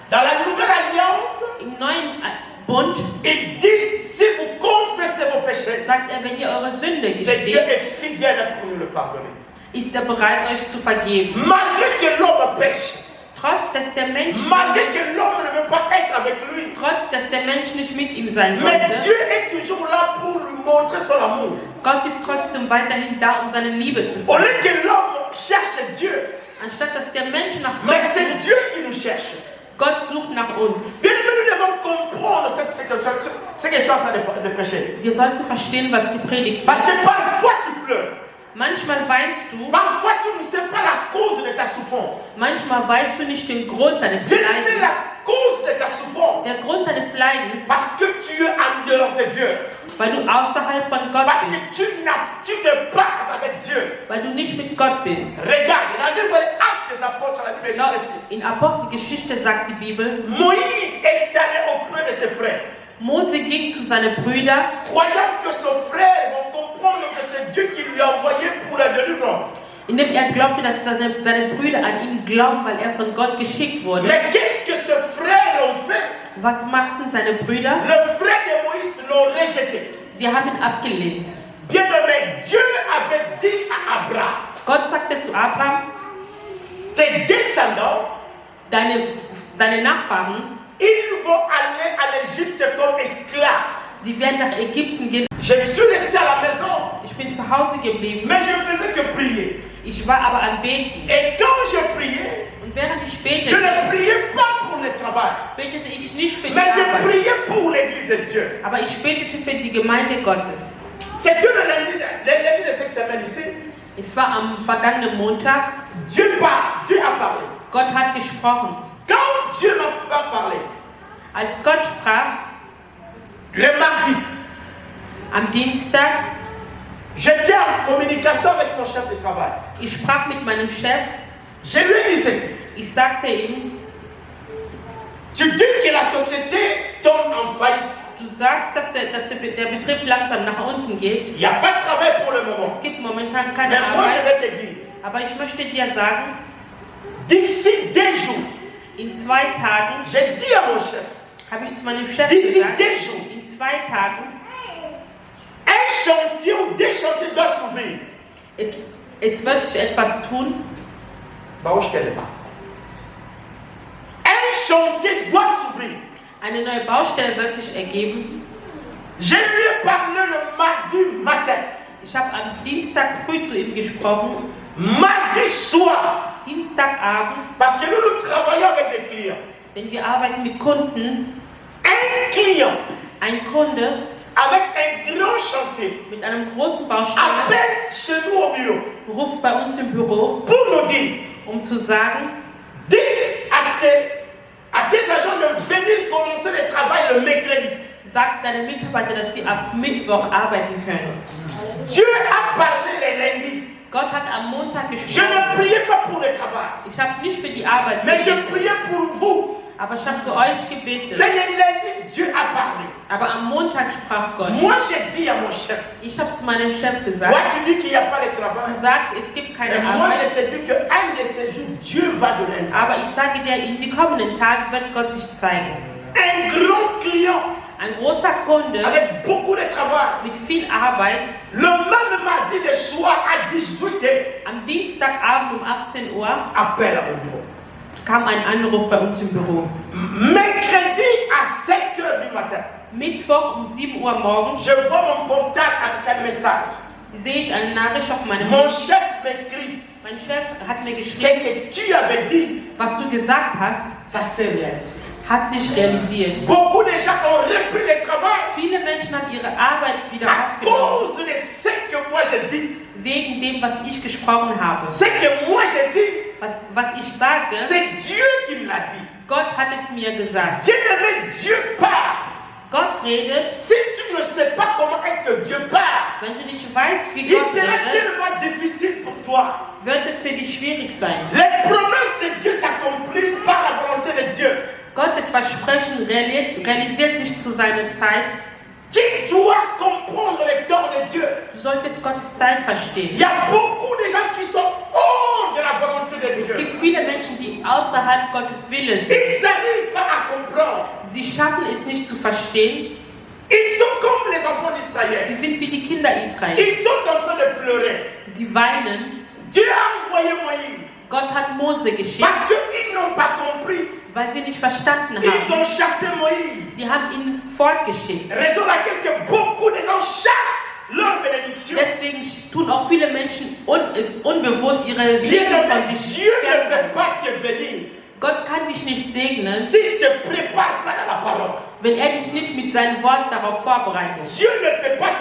dans la nouvelle alliance, Im neuen Bund il dit, si vous confessez vos péchés, sagt er, wenn ihr eure Sünde c'est Dieu gesteht, est fidèle pour nous le pardonner. ist er bereit, euch zu vergeben. Malgré que l'homme pêche, Trotz, dass der Mensch malgré que l'homme ne veut pas être avec lui, trotz, dass der Mensch nicht mit ihm sein mais wollte, Dieu est toujours là pour lui montrer son amour. Gott ist trotzdem weiterhin da, um seine Liebe zu Au lieu zeigen. que l'homme cherche Dieu, Anstatt dass der Mensch nach mais Gott c'est sucht, Dieu qui nous cherche. Gott sucht nach uns. Bien aimé, nous devons comprendre ce que je suis en train de prêcher. Wir sollten verstehen, was gepredigt Parce wird. que parfois tu pleures. Manchmal weinst du, Parfois tu ne sais pas la cause de ta souffrance. manchmal weißt du nicht den Grund deines Bien aimé, Leidens. la cause de ta souffrance. Der Grund deines Leidens, Parce que tu es en dehors de Dieu. weil du außerhalb von Gott Parce bist, que tu n'es pas avec Dieu. weil du nicht mit Gott bist. Regarde, dans le livre des Actes des Apôtres, la Bible dit ceci. In Apostelgeschichte sagt die Bibel, Moïse est allé auprès de ses frères, Mose ging zu seinen Brüdern, croyant que son frère vont comprendre que c'est Dieu qui lui a envoyé pour la délivrance. indem er glaubte, dass seine Brüder an ihn glauben, weil er von Gott geschickt wurde. Mais qu'est-ce que ses frères ont fait? Was machten seine Brüder? Le frère de Moïse l'ont rejeté. Sie haben ihn abgelehnt. Bien aimé, Dieu avait dit à Abraham, Gott sagte zu Abraham, tes descendants, deine Nachfahren, ils vont aller à l'Égypte comme esclaves. sie werden nach Ägypten gehen. Je suis resté à la maison, Ich bin zu Hause geblieben. mais je faisais que prier. Ich war aber am Beten. Et quand je priais, Und während ich je betete, ne priais pas pour le travail, betete ich nicht für die mais je Arbeit, priais pour l'Église de Dieu. aber ich betete für die Gemeinde Gottes. C'était le lundi de cette semaine ici. Es war am vergangenen Montag. Dieu a parlé. Gott hat gesprochen. Quand Dieu m'a parlé, Als Gott sprach, le mardi, am Dienstag, j'étais en communication avec mon chef de travail. ich sprach mit meinem Chef. Je lui ai dit ceci. Ich sagte ihm, Tu dis que la société tombe en faillite. du sagst, dass der Betrieb langsam nach unten geht. Il n'y a pas de travail pour le moment. Es gibt momentan keine Mais moi, je Arbeit. vais te dire, Aber ich möchte dir sagen, d'ici 2 jours, in 2 Tagen, j'ai dit à mon chef, habe ich zu meinem Chef d'ici gesagt, 2 jours, in 2 Tagen, un chantier ou des chantiers doivent s'ouvrir. es wird sich etwas tun. Bah, où je t'ai dit. Un chantier doit s'ouvrir. Eine neue Baustelle wird sich ergeben. Je lui ai parlé le mardi matin. Ich habe am Dienstag früh zu ihm gesprochen. Mardi soir, Dienstagabend, parce que nous travaillons avec les clients. denn wir arbeiten mit Kunden. Un client Ein Kunde avec un grand chantier mit einem großen Baustelle appelle chez nous au bureau ruft bei uns im Büro, pour nous dire, um zu sagen, dites à tes agents de venir commencer le travail le mercredi. sagt deine Mitarbeiter, dass die ab Mittwoch arbeiten können. Dieu a parlé le lundi. Gott hat am Montag Je gesprochen. ne priais pas pour le travail, Ich habe nicht für die Arbeit mais je gebetet, priais pour vous. aber ich habe für euch gebetet. Mais le lundi, Dieu a parlé. Aber am Montag sprach Gott. Moi, j'ai dit à mon chef, Ich habe zu meinem Chef toi, gesagt, tu dis qu'il n'y a pas de du travail. sagst, es gibt Mais keine moi, Arbeit, je te dis qu'un de ces jours, Dieu va donner un travail. aber ich sage dir, in die kommenden Tagen wird Gott sich zeigen. Un grand client Ein großer Kunde avec beaucoup de travail. mit viel Arbeit, Le même mardi le soir à 18h, am Dienstagabend um 18 Uhr appelle à mon bureau. kam ein Anruf bei uns im Büro. Mercredi à 7h du matin, Mittwoch um 7 Uhr morgens je vois mon portable avec un message. sehe ich eine Nachricht auf meinem Mon Handy. chef m'écrit, Mein Chef hat mir ce geschrieben, que tu avais dit, was du gesagt hast, ça s'est réalisé. hat sich realisiert. Beaucoup de gens ont repris le travail Viele Menschen haben ihre Arbeit wieder à aufgenommen, cause de ce que moi j'ai dit. wegen dem, was ich gesprochen habe. Ce que moi j'ai dit, Was ich sage, c'est Dieu qui me l'a dit. Gott hat es mir gesagt. Bien-aimé, Dieu parle. Gott redet, Si tu ne sais pas comment est-ce que Dieu parle, wenn du nicht weißt, wie il Gott sera redet, tellement difficile pour toi. wird es für dich schwierig sein. Les promesses de Dieu s'accomplissent par la volonté de Dieu. Gottes Versprechen realisiert sich zu seiner Zeit. Tu dois comprendre le temps de Dieu. Du solltest Gottes Zeit Il verstehen. y a beaucoup de gens qui sont hors de la volonté de Es Dieu. gibt viele Menschen, die außerhalb Gottes Wille sind. Ils n'arrivent pas à comprendre. Sie schaffen es nicht zu verstehen. Ils sont comme les enfants Sie d'Israël. sind wie die Kinder Israels. Ils sont en train de pleurer. Sie weinen. Dieu a envoyé Moïse Gott hat Mose geschickt, parce qu'ils n'ont pas compris. weil sie nicht verstanden Ils haben. ont chassé Moïse. Sie haben ihn fortgeschickt. Raison laquelle que beaucoup de gens chassent bénédiction. Deswegen tun auch viele Menschen ist unbewusst ihre Bien Segnung von aimé, sich Dieu ne fernhalten. peut pas te bénir Gott kann dich nicht segnen, s'il ne te prépare pas dans la parole. wenn er dich nicht mit seinem Wort darauf vorbereitet. Dieu ne peut pas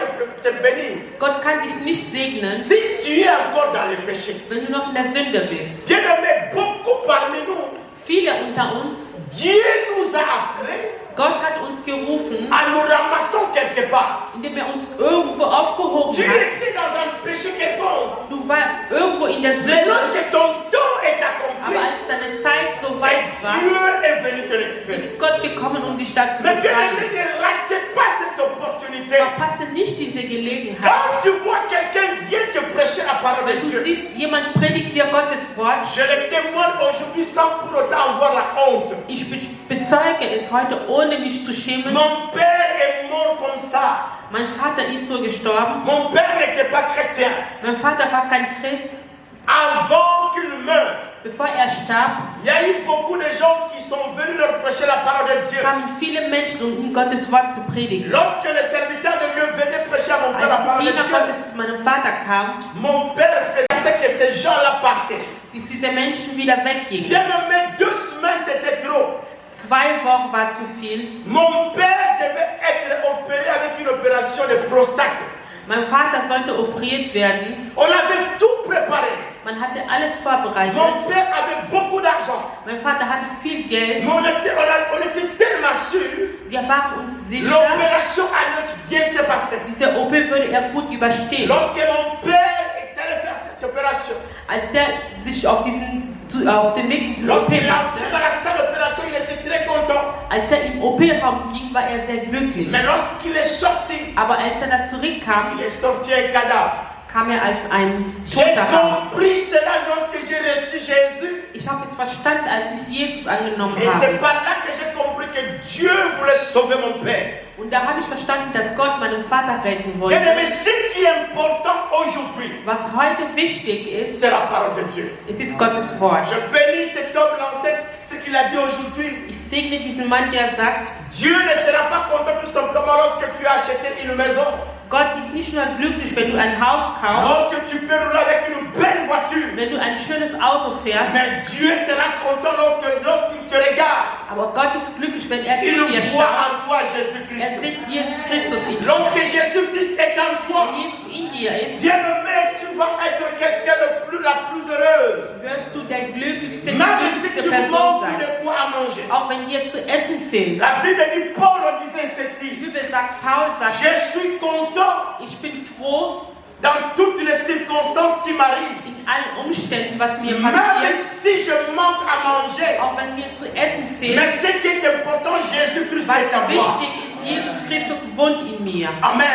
te bénir Gott kann dich nicht segnen, si tu es encore dans le péché. wenn du noch in der Sünde bist. Bien aimé, beaucoup parmi nous, Viele unter uns, Dieu nous a appelés Gott hat uns gerufen, à nous ramasser quelque part. indem er uns irgendwo aufgehoben Tu hat. étais dans un péché quelconque. Du warst irgendwo in der Mais Sünde, lorsque ton temps est aber accompli, als deine Zeit so weit war, Dieu est venu te récupérer. ist Gott gekommen, um dich da zu Mais bien aimé, befreien. ne ratez pas cette opportunité. Verpasse nicht diese Gelegenheit. Quand tu vois quelqu'un vient te prêcher la parole Wenn de du Dieu, siehst, jemand predigt dir Gottes Wort, je le témoigne aujourd'hui sans pour autant avoir la honte. ich bezeuge es heute, ohne mich zu schämen. Mon père est mort comme ça. Mein Vater ist so gestorben. Mon père n'était pas chrétien. Mein Vater war kein Christ. Avant qu'il meure, Bevor er starb, il y a eu beaucoup de gens qui sont venus leur prêcher la parole de Dieu. kamen viele Menschen, um ihm Gottes Wort zu predigen. Lorsque les serviteurs de Dieu venaient prêcher à mon père la Als die parole de Diener Dieu, Gottes zu meinem Vater kamen, mon père faisait que ces gens-là partaient. bis diese Menschen wieder weggingen. Bien aimé, 2 semaines c'était trop. 2 Wochen war zu viel. Mon père devait être opéré avec une opération de prostate. Mein Vater sollte operiert werden. On avait tout préparé. Man hatte alles vorbereitet. Mon père avait beaucoup d'argent. Mein Vater hatte viel Geld. Mais on était tellement sûrs Wir waren uns sicher, l'opération allait bien se passer. diese OP würde er gut überstehen. Lorsque mon père est allé faire cette opération, Als er sich auf den Weg zu diesem OP lorsqu'il est machte, entré dans la salle d'opération, il était très content. als er im OP-Raum ging, war er sehr glücklich. Mais lorsqu'il est sorti, Aber als er da zurückkam, il est sorti un cadavre. kam er als ein J'ai Toter raus. compris cela lorsque j'ai reçu Jésus. Ich habe es verstanden, als ich Jesus angenommen Et c'est habe. par là que j'ai compris que Dieu voulait sauver mon père. Und da habe ich verstanden, dass Gott meinen Vater retten Bien wollte. aimé, ce qui est important aujourd'hui, Was heute wichtig ist, c'est la parole de Dieu. es ist Gottes Wort. Je bénis cet homme lancé, ce qu'il a dit aujourd'hui. Ich segne diesen Mann, der sagt, Dieu ne sera pas content tout simplement lorsque tu as acheté une maison, Gott ist nicht nur glücklich, wenn du ein Haus kaufst, lorsque tu peux rouler avec une belle voiture. wenn du ein schönes Auto fährst, Mais Dieu sera content lorsqu'il te regarde. aber Gott ist glücklich, wenn er zu Il dir voit schaut. en toi Er Jésus-Christ. sieht Jesus Christus in dir. Lorsque Jésus-Christ est en toi, Wenn Jesus in dir ist, bien-aimé, tu vas être quelqu'un la plus heureuse. wirst du der glücklichste, die Même si glücklichste tu Person manques sein. de quoi à manger. Auch wenn dir zu essen fehlt. La Bible dit, Paul disait Die ceci. Bibel sagt, Paul sagt, Je suis content ich bin froh dans toutes les circonstances qui m'arrivent. in allen Umständen, was mir Même passiert, si je manque à manger. auch wenn mir zu essen Mais fehlt. ce qui est important, Jésus-Christ Was est à moi. wichtig ist, Jesus Christus wohnt in mir. Amen.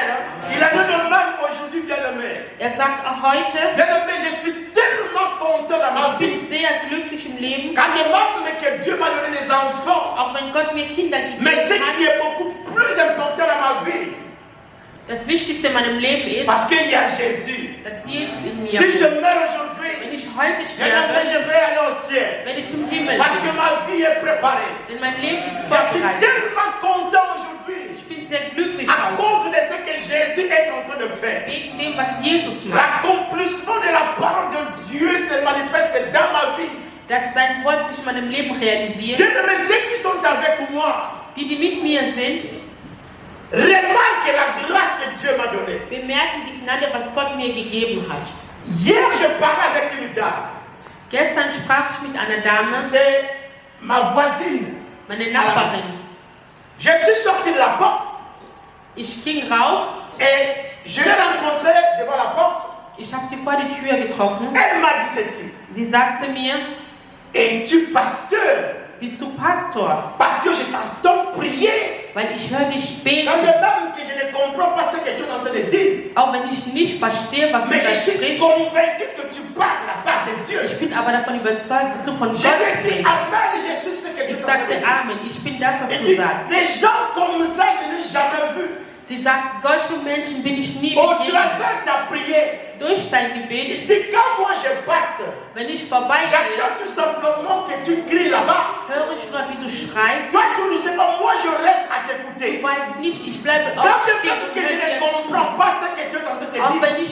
Il a dit de même aujourd'hui, bien-aimé. Er sagt auch heute, Bien-aimé, je suis tellement content dans ma ich vie. bin sehr glücklich im Leben, Quand même que Dieu m'a donné des enfants. auch wenn Gott mir Kinder gegeben Mais ce qui hat. est beaucoup plus important dans ma vie, Das Wichtigste in meinem Leben ist, parce qu'il y a Jésus. dass Jesus in mir Si je wohnt. meurs Wenn aujourd'hui, ich heute bien-aimé, sterbe, je vais aller au ciel. wenn ich im Himmel Parce que bin, ma vie est préparée. denn mein Leben ist Je suis vorbereitet. tellement content aujourd'hui Ich bin sehr glücklich à auch, cause de ce que Jésus est en train de faire. wegen dem, was Jesus macht. L'accomplissement de la parole de Dieu se manifeste dans ma vie. Dass sein Wort sich in meinem Leben realisiert. Bien-aimés, ceux qui sont avec moi, Die mit mir sind, remarquent la grâce que Dieu m'a donnée. bemerken die Gnade, was Gott mir gegeben hat. Hier, je parlais avec une dame. Gestern sprach ich mit einer Dame, C'est ma voisine. meine Nachbarin. Je suis sorti de la porte Ich ging raus, et je l'ai rencontrée devant la porte. ich habe sie vor der Tür getroffen. Elle m'a dit ceci. Sie sagte mir, Es-tu pasteur? bist du Pastor? Parce que je t'entends prier. Weil ich höre dich Quand beten, même que je ne comprends pas ce que tu es en train de dire. auch wenn ich nicht verstehe, was du Mais da je suis sprichst. convaincu que tu parles de la part de Dieu. Ich bin aber davon überzeugt, dass du von Je Gott lui dis sprichst. Amen, je suis ce que tu Ich es en train de sagte dire. Amen, ich bin das, was Elle du dit, sagst. des gens comme ça, je n'ai jamais vu. Sie sagt, solche Menschen bin ich nie Au begegnet. travers ta prière, Durch dein il Gebet, dit quand moi je passe, wenn ich vorbeigehe, j'attends tout simplement que tu cries là-bas. höre ich nur, wie du schreist. Toi, tu ne sais pas, moi je reste à Du t'écouter. weißt nicht, ich bleibe Quand aufstehen même und que höre je ne dir zu. comprends pas ce que tu es en train de te Auch dire. wenn ich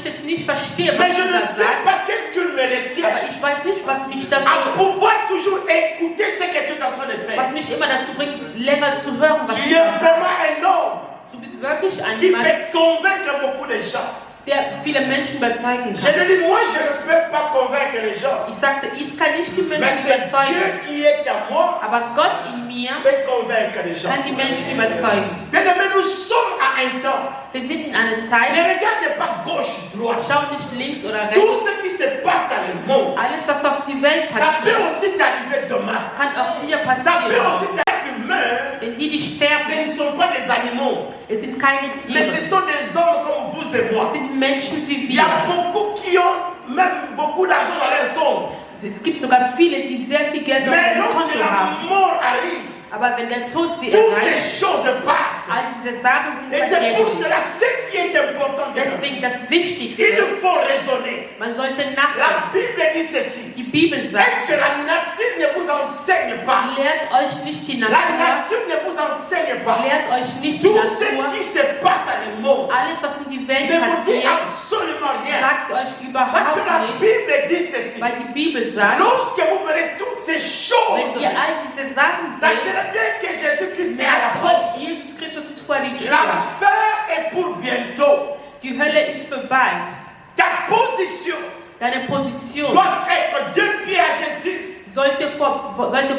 verstehe, Mais was je du ne da sais sagst, pas qu'est-ce qu'il me retient aber ich weiß nicht, was mich da à so, pouvoir toujours écouter ce que tu es en train de was faire. mich immer dazu bringt, länger zu hören, was Tu du es da vraiment sagst. un homme Du bist wirklich ein qui Mann, peut convaincre beaucoup de gens. der viele Menschen überzeugen Je kann. lui dis, moi je ne peux pas convaincre les gens. Ich sagte, ich kann nicht die Mais Menschen c'est überzeugen, Dieu qui est en moi aber Gott in mir peut convaincre les gens. kann die Menschen überzeugen. Bien aimé, nous sommes à un temps. Wir sind in einer Ne Zeit, regardez pas gauche, droite. schau nicht links oder Tout rechts. ce qui se passe dans le monde, Alles, was auf die Welt ça peut passiert, aussi t'arriver demain. kann auch dir Ça peut passieren. aussi t'arriver que meurent. Denn die Ce sterben, ne sont pas des animaux, es sind keine mais ce Tiere. sont des hommes comme vous et moi. Es sind Menschen wie Il y a wir. beaucoup qui ont même beaucoup d'argent dans leur compte. Es gibt sogar viele, die sehr viel Geld auf Mais ihrem lorsque Konto la haben. mort arrive, Aber wenn der Tod sie toutes ces erreicht, choses partent. all diese Sachen sind Et c'est pour vergänglich. cela ce qui est important. de Deswegen das Il Wichtigste, faut raisonner. man sollte La nachdenken. Bible dit ceci. Die Bibel sagt, Est-ce que la nature ne vous enseigne pas? lehrt euch nicht die La Natur, nature ne vous enseigne pas. lehrt euch nicht die Tout ce Natur. qui se passe dans le monde Alles, was in die Welt ne vous dit passiert, absolument rien. sagt euch Parce que überhaupt la nichts, Bible dit ceci. weil die Bibel sagt, Lorsque vous verrez toutes ces choses, wenn ihr all diese Sachen sachez seht, bien que Jésus-Christ est à la merkt porte. euch, Jesus Christus ist vor den La Türen. fin est pour bientôt. Die Hölle ist für bald. Ta position Deine Position doit être deux pieds à Jésus. sollte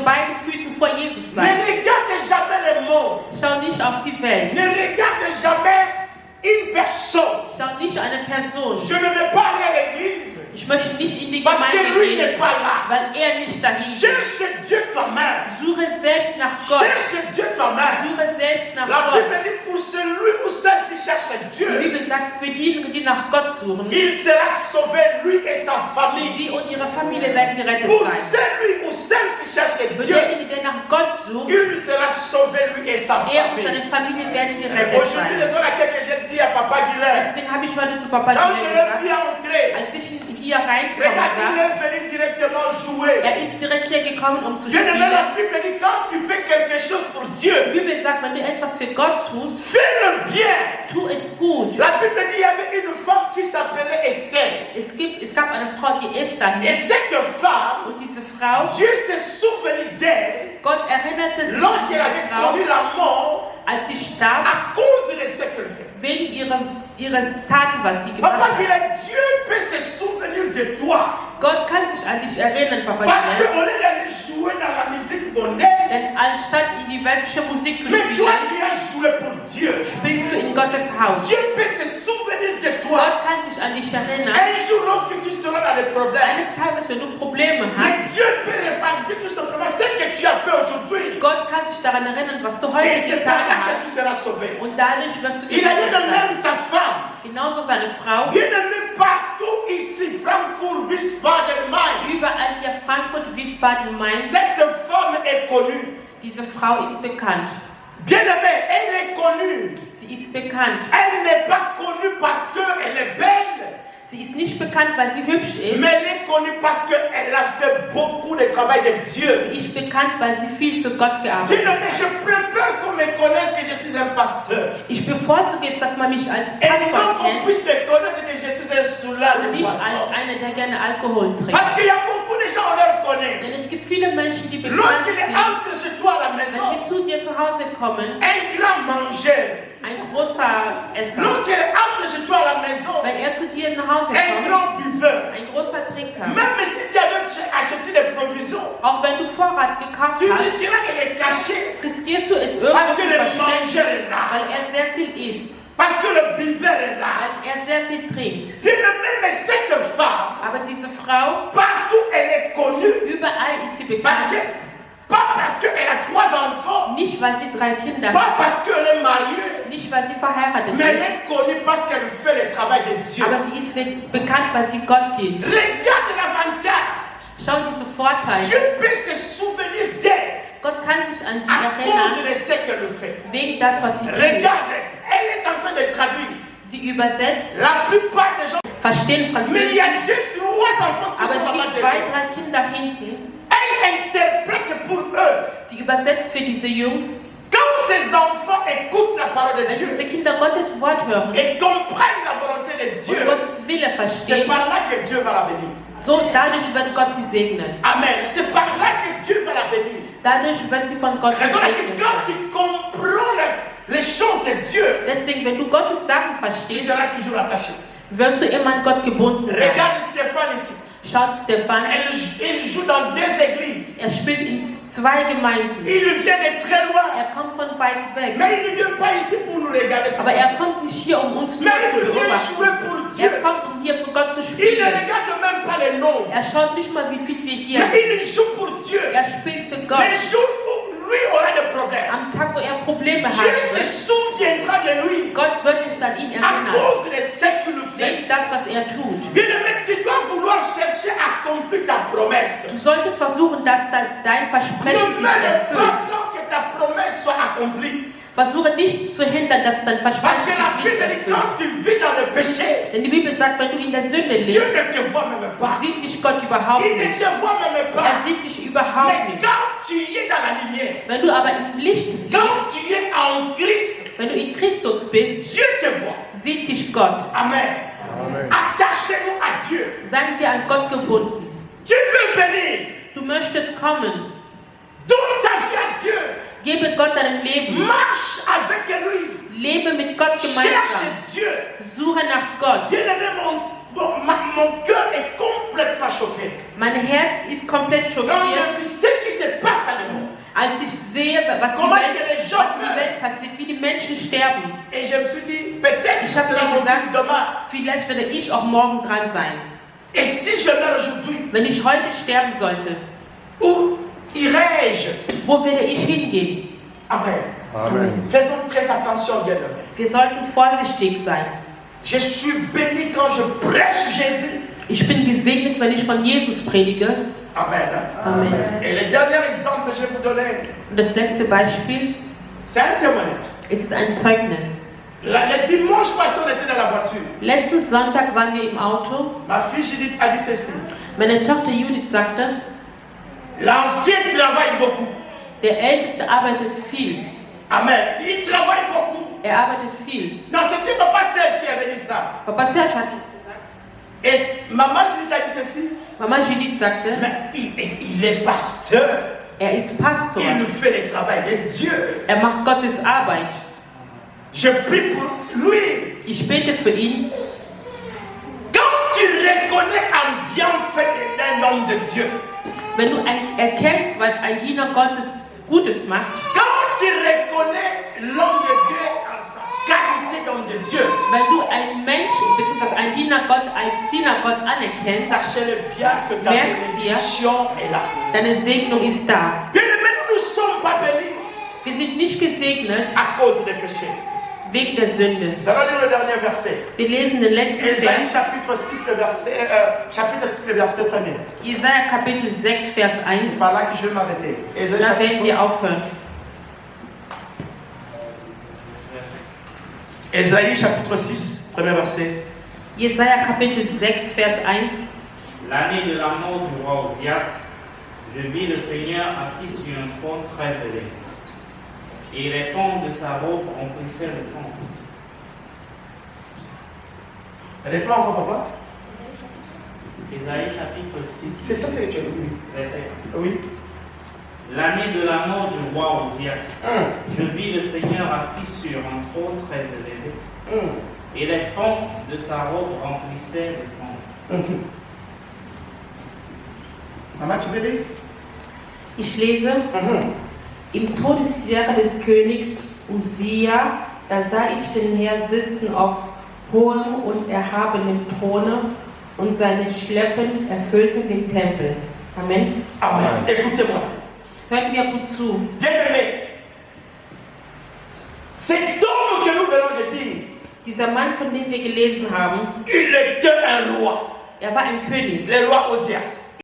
beide Füßen vor Jesus Ne sein. regarde jamais le monde. Schau nicht auf die Welt. Ne regarde jamais une personne. Schau nicht eine Person. Je ne vais pas aller à l'église Ich möchte nicht in die parce que Gemeinde lui n'est gehen, pas là. weil er nicht dahin ist. Cherche Dieu toi-même. Suche selbst nach Gott. Cherche Dieu toi-même. Suche selbst nach La Gott. Bible dit pour celui ou celle qui cherche Die Dieu, Bibel sagt, für diejenigen, die nach Gott suchen, il sera sauvé, lui et sa famille. sie und ihre Familie werden gerettet Pour sein. celui ou celle qui cherche Für Dieu, denjenigen, der nach Gott sucht, il sera sauvé, lui et sa er und famille. seine Familie werden gerettet Aujourd'hui, sein. raison à laquelle que j'ai dit à Papa Guilherme, Deswegen habe ich heute zu Papa quand je Gile l'ai gesagt, vu entrer, als ich hier reinkomme, regarde, il sagt, est venu directement jouer. er ist direkt hier gekommen, um zu Bien aimé, spielen. la Bible dit quand tu fais quelque chose pour Dieu, Die Bibel sagt, wenn du etwas für Gott tust, fais le bien. tu es gut. La Bible dit qu'il y avait une femme qui s'appelait Esther. Es gab eine Frau, die Esther Et hieß, cette femme, und diese Frau, Dieu s'est souvenu d'elle Gott erinnerte sich an lorsqu'elle diese avait Frau, connu la mort als sie starb, à cause de ce qu'elle fait. wegen ihres Taten, was sie gemacht Papa hat. Guilherme, Dieu peut se souvenir de toi. Gott kann sich an dich erinnern, Papa Parce Gile, qu'on est allé jouer dans la musique mondaine. denn anstatt in die weltliche Musik zu Mais toi, spielen, tu as joué pour Dieu. spielst du in Gottes Haus. Dieu peut se souvenir de toi. Gott kann sich an dich erinnern. Un jour, lorsque tu seras dans les problèmes, Eines Tages, wenn du Probleme mais hast, Dieu peut répartir tout simplement ce que tu as fait aujourd'hui. Gott kann sich daran erinnern, was du Et heute c'est par getan là que tu hast. seras sauvé. Und dadurch wirst du Il a dit gerettet de même sein. sa femme. Genauso seine Frau. Bien aimé partout ici, Frankfurt, Wiesbaden, Main. Überall hier Frankfurt, Wiesbaden, Mainz. Cette femme est connue. Diese Frau ist bekannt. Bien aimé, elle est connue. Sie ist bekannt. Elle n'est pas connue parce qu'elle est belle, Sie ist nicht bekannt, weil sie hübsch ist. mais elle est connue parce qu'elle a fait beaucoup de travail de Dieu. Sie ist bekannt, weil sie viel für Gott Bien gearbeitet aimé, hat. je préfère qu'on me connaisse que je suis un pasteur. Ich bevorzuge es, dass man mich als Et non Pastor qu'on kennt puisse me connaître que je suis un soulard und de nicht als poisson. einer, der gerne Alkohol trinkt. Parce qu'il y a beaucoup de gens, on leur connaît. Denn es gibt viele Menschen, die bekannt Lorsqu'il sind, entre chez toi à la wenn maison, sie zu dir zu Hause kommen, un grand mangeur. ein großer Esser. Lorsqu'il entre chez toi à la maison, Wenn er zu dir nach Hause un kommt, grand buveur. ein großer Trinker, Même si tu avais acheté des provisions, auch wenn du Vorrat gekauft tu hast, risqueras de les cacher riskierst du es parce irgendwo que zu le verstecken, mangeur est là, weil er sehr viel isst, parce que le buveur est là. weil er sehr viel trinkt. Bien aimé, mais cette femme, Aber diese Frau, partout elle est connue, überall ist sie parce que, bekannt. pas parce qu'elle a 3 enfants, Nicht, weil sie 3 Kinder pas hat, parce qu'elle est mariée, nicht, weil sie verheiratet mais elle ist, est connue parce qu'elle fait le travail de Dieu. aber sie ist bekannt, weil sie Gott dient. Regarde l'avantage. Schau diese Vorteile. Dieu peut se souvenir d'elle Gott kann sich an sie à erinnern, cause de ce qu'elle fait. wegen das, was sie tut. Regarde, elle est en train de traduire. Sie übersetzt, La plupart des gens, verstehen mais il y a Französisch, 2-3 enfants qui aber es sont gibt là-bas. 2, 3 Kinder hinten. Elle interprète pour eux. Sie übersetzt für diese Jungs. Quand ces enfants écoutent la parole de Wenn Dieu diese Kinder Gottes Wort hören et comprennent la volonté de Dieu, und Gottes Wille c'est verstehen, par là que Dieu va la bénir. so dadurch wird Gott sie segnen. Amen. C'est par là que Dieu va la bénir. Dadurch wird sie von Gott Raison que gesegnet quand tu werden. comprends les choses de Dieu, Deswegen, wenn du Gottes Sachen tu verstehst, seras toujours attaché. wirst du immer an Gott gebunden sein. Regarde Stéphane ici. Schaut Stefan, Il joue dans 2 églises. er spielt in 2 Gemeinden. Il vient de très loin. Er kommt von weit weg. Mais il ne vient pas ici pour nous regarder. Aber er kommt nicht hier, um uns nur Mais zu il vient beobachten. jouer pour Dieu. Er kommt, um hier für Gott zu Il ne spielen. regarde même pas les noms. Er schaut nicht mal, wie viel wir hier Mais sind. il joue pour Dieu. Er spielt für Gott. Les jours où lui aura des problèmes, Am Tag, wo er Probleme Dieu hat, se souviendra de lui Gott wird sich an ihn à erinnern. cause de ce qu'il fait. Wegen das, was er tut. Bien-aimé, tu dois vouloir chercher à accomplir ta promesse. Du solltest versuchen, dass dein Versprechen Ne sich mets erfüllt. pas sans que ta promesse soit accomplie. Versuche nicht zu hindern, dass dein Parce Versprechen que la sich nicht Bible dit erfüllt. quand tu vis dans le péché, Denn die Bibel sagt, wenn du in der Sünde Dieu lebst, ne te voit même pas. sieht dich Gott überhaupt Il ne nicht. te voit même Er pas. sieht dich überhaupt Mais nicht. quand tu es dans la lumière, Wenn du aber im Licht quand lebst, tu es en Christ, wenn du in Christus bist, Dieu te voit. sieht dich Gott. Amen. Amen. Attachez-nous à Dieu. Seien wir an Gott gebunden. Tu veux venir. Du möchtest kommen. Donne ta vie à Dieu. Gebe Gott dein Leben. Marche avec lui. Lebe mit Gott gemeinsam. Cherche Dieu. Suche nach Gott. Bien-aimé, mon cœur est complètement choqué. Mein Herz ist komplett Quand schockiert, je vis ce qui se passe dans le monde. als ich sehe, was Comment est-ce que les gens in der Welt passiert, wie die Menschen sterben. Et je me suis dit, peut-être que Ich ce habe sera mir mon gesagt, tour demain. vielleicht werde ich auch morgen dran sein. Et si je meurs aujourd'hui, Wenn ich heute sterben sollte, où irai-je? wo werde ich hingehen? Amen. Amen. Faisons très attention, bien-aimés. Wir sollten vorsichtig sein. Je suis béni quand je prêche Jésus. Ich bin gesegnet, wenn ich von Jesus predige. Amen. Hein? Amen. Et le dernier exemple que je vais vous donner, Und das letzte Beispiel, c'est un témoignage. es ist ein Zeugnis. Le dimanche passé, on était dans la voiture. Letzten Sonntag waren wir im Auto. Ma fille Judith a dit ceci. Meine Tochter Judith sagte, L'ancien travaille beaucoup. der Älteste arbeitet viel. Amen. Il travaille beaucoup. Er arbeitet viel. Non, c'était Papa Serge qui avait dit ça. Papa Serge hat es gesagt. Et maman Judith a dit ceci. Mama Judith sagte, Mais il est pasteur. er ist Pastor. Il nous fait le travail de Dieu. Er macht Gottes Arbeit. Je prie pour lui. Ich bete für ihn. Quand tu reconnais un bienfait d'un homme de Dieu, Wenn du erkennst, was ein Diener Gottes Gutes macht, quand tu reconnais l'homme de Dieu en sa qualité d'homme de Dieu, wenn du einen Menschen bzw. einen Diener Gott als Diener Gott anerkennst, sachez-le bien que ta Merkst ihr? bénédiction est là. deine Segnung ist da. Bien aimé, nous ne sommes pas bénis Wir sind nicht gesegnet à cause des péchés. wegen der Sünde. Nous allons lire le dernier verset. Wir lesen den letzten Ésaïe Vers. chapitre 6, le verset 1er. Jesaja Kapitel 6, Vers C'est 1. par là que je vais m'arrêter. Ésaïe Da werden wir chapitre, aufhören. Ésaïe chapitre 6, premier verset. Jesaja Kapitel 6, Vers 1. L'année de la mort du roi Osias, je vis le Seigneur assis sur un trône très élevé. Et les pans de sa robe remplissaient le temple. Réponds encore, papa. Ésaïe chapitre 6, C'est ça, c'est le tien, oui. verset 1. Oui. L'année de la mort du roi Osias, Hum, je vis le Seigneur assis sur un trône très élevé. hum, Et les pans de sa robe remplissaient le temple. hum. Maman, tu veux lire? Ich lese, Hum. im Todesjahre des Königs Usia, da sah ich den Herrn sitzen auf hohem und erhabenem Throne und seine Schleppen erfüllten den Tempel. Amen. Amen. Écoutez-moi. Hört mir gut zu. Bien-aimé, cet homme que nous venons de dire, Dieser Mann, von dem wir gelesen haben, il était un roi, er war ein König. le roi Osias.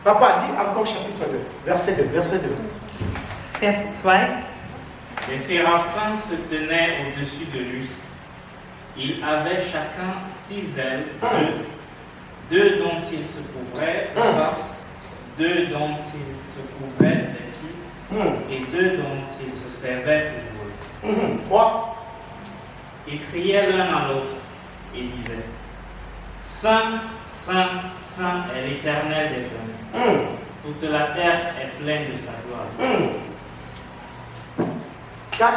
Papa, lis encore chapitre 2, verset 2, verset 2. Vers 2. Les séraphins se tenaient au-dessus de lui. Ils avaient chacun 6 ailes, deux dont ils se couvraient la face, 2 dont ils se couvraient les pieds, et 2 dont ils se servaient pour voler. 3. Ils criaient l'un à l'autre: et disait, Saint, Saint, Saint est l'Éternel des armées. Toute la terre est pleine de sa gloire. 4.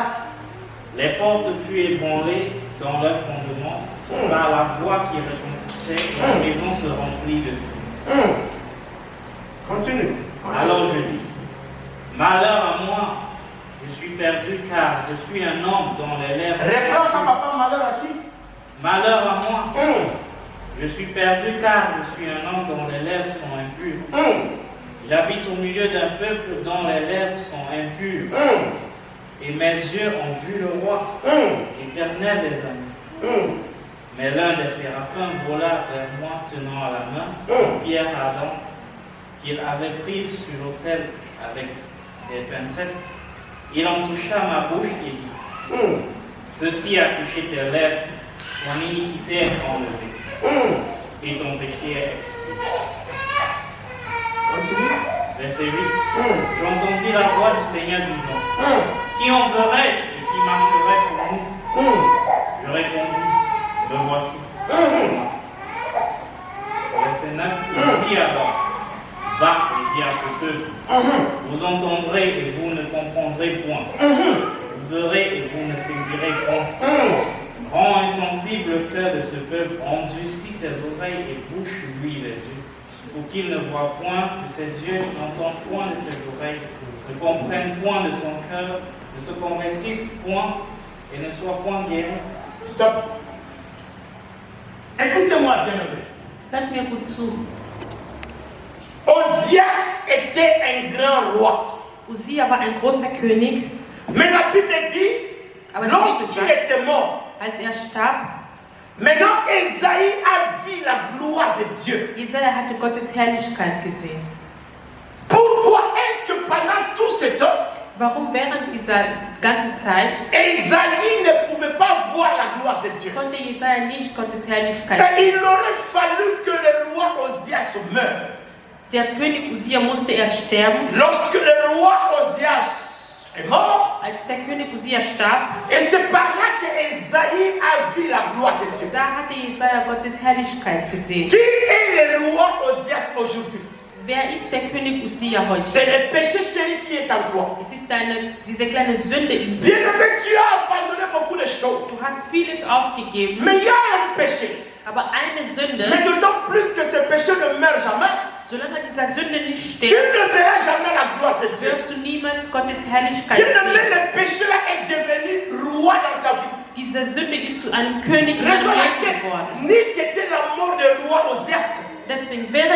Les portes furent ébranlées dans leur fondement par la voix qui retentissait, la maison se remplit de feu. Continue. Alors je dis, malheur à moi, je suis perdu car je suis un homme dont les lèvres... Reprends ça, papa, malheur à qui? Malheur à moi, je suis perdu car je suis un homme dont les lèvres sont impures. J'habite au milieu d'un peuple dont les lèvres sont impures. Et mes yeux ont vu le roi, éternel des armées. Mais l'un des séraphins vola vers moi, tenant à la main une pierre ardente qu'il avait prise sur l'autel avec des pincettes. Il en toucha ma bouche et dit, ceci a touché tes lèvres, ton iniquité est enlevée, et ton péché est expié. Verset 8. J'entendis la voix du Seigneur disant, qui enverrai-je et qui marcherait pour nous? Je répondis, me voici. Verset 9. Il dit alors, va et dis à ce peuple, vous entendrez et vous ne comprendrez point. Vous verrez et vous ne saisirez point. Rends insensible le cœur de ce peuple, endurcis ses oreilles et bouche-lui les yeux, pour qu'il ne voie point de ses yeux, n'entende point de ses oreilles, ne comprenne point de son cœur, ne se convertisse point et ne soit point guéri. Stop. Écoutez-moi bien, aimé. Hört mir gut zu. Osias était un grand roi. Usia war ein großer König, Mais la Bible dit, aber lorsqu'il était mort, als starb, maintenant Esaïe a vu la gloire de Dieu. Jesaja hatte Gottes Herrlichkeit gesehen. Pourquoi est-ce que pendant tout ce temps, Warum während dieser ganzen Zeit Esaïe ne pouvait pas voir la gloire de Dieu? konnte Jesaja nicht Gottes Herrlichkeit Et sehen? il aurait fallu que le roi Osias meure. Der König Usia musste erst sterben. Lorsque le roi Osias est mort, Als der König Usia starb, et c'est par là que Esaïe a vu la gloire de Dieu. da hatte Jesaja Gottes Herrlichkeit gesehen. Qui est le roi Osias aujourd'hui? Wer ist der König Usia heute? C'est le péché chéri qui est en toi. Es ist diese kleine Sünde in dir. Bien-aimé, tu as abandonné beaucoup de choses. Du hast vieles aufgegeben, Mais il y a un péché. aber eine Sünde, Mais d'autant plus que ce péché ne meurt jamais. solange dieser Sünde nicht Tu stirbt, ne verras jamais la gloire de Dieu. wirst du niemals Gottes Herrlichkeit Bien-aimé, sehen. le péché là est devenu roi dans ta vie. Diese Sünde ist zu einem König in Raison deinem Leben laquelle, geworden. ni qu'était la mort du roi Osias. Deswegen wäre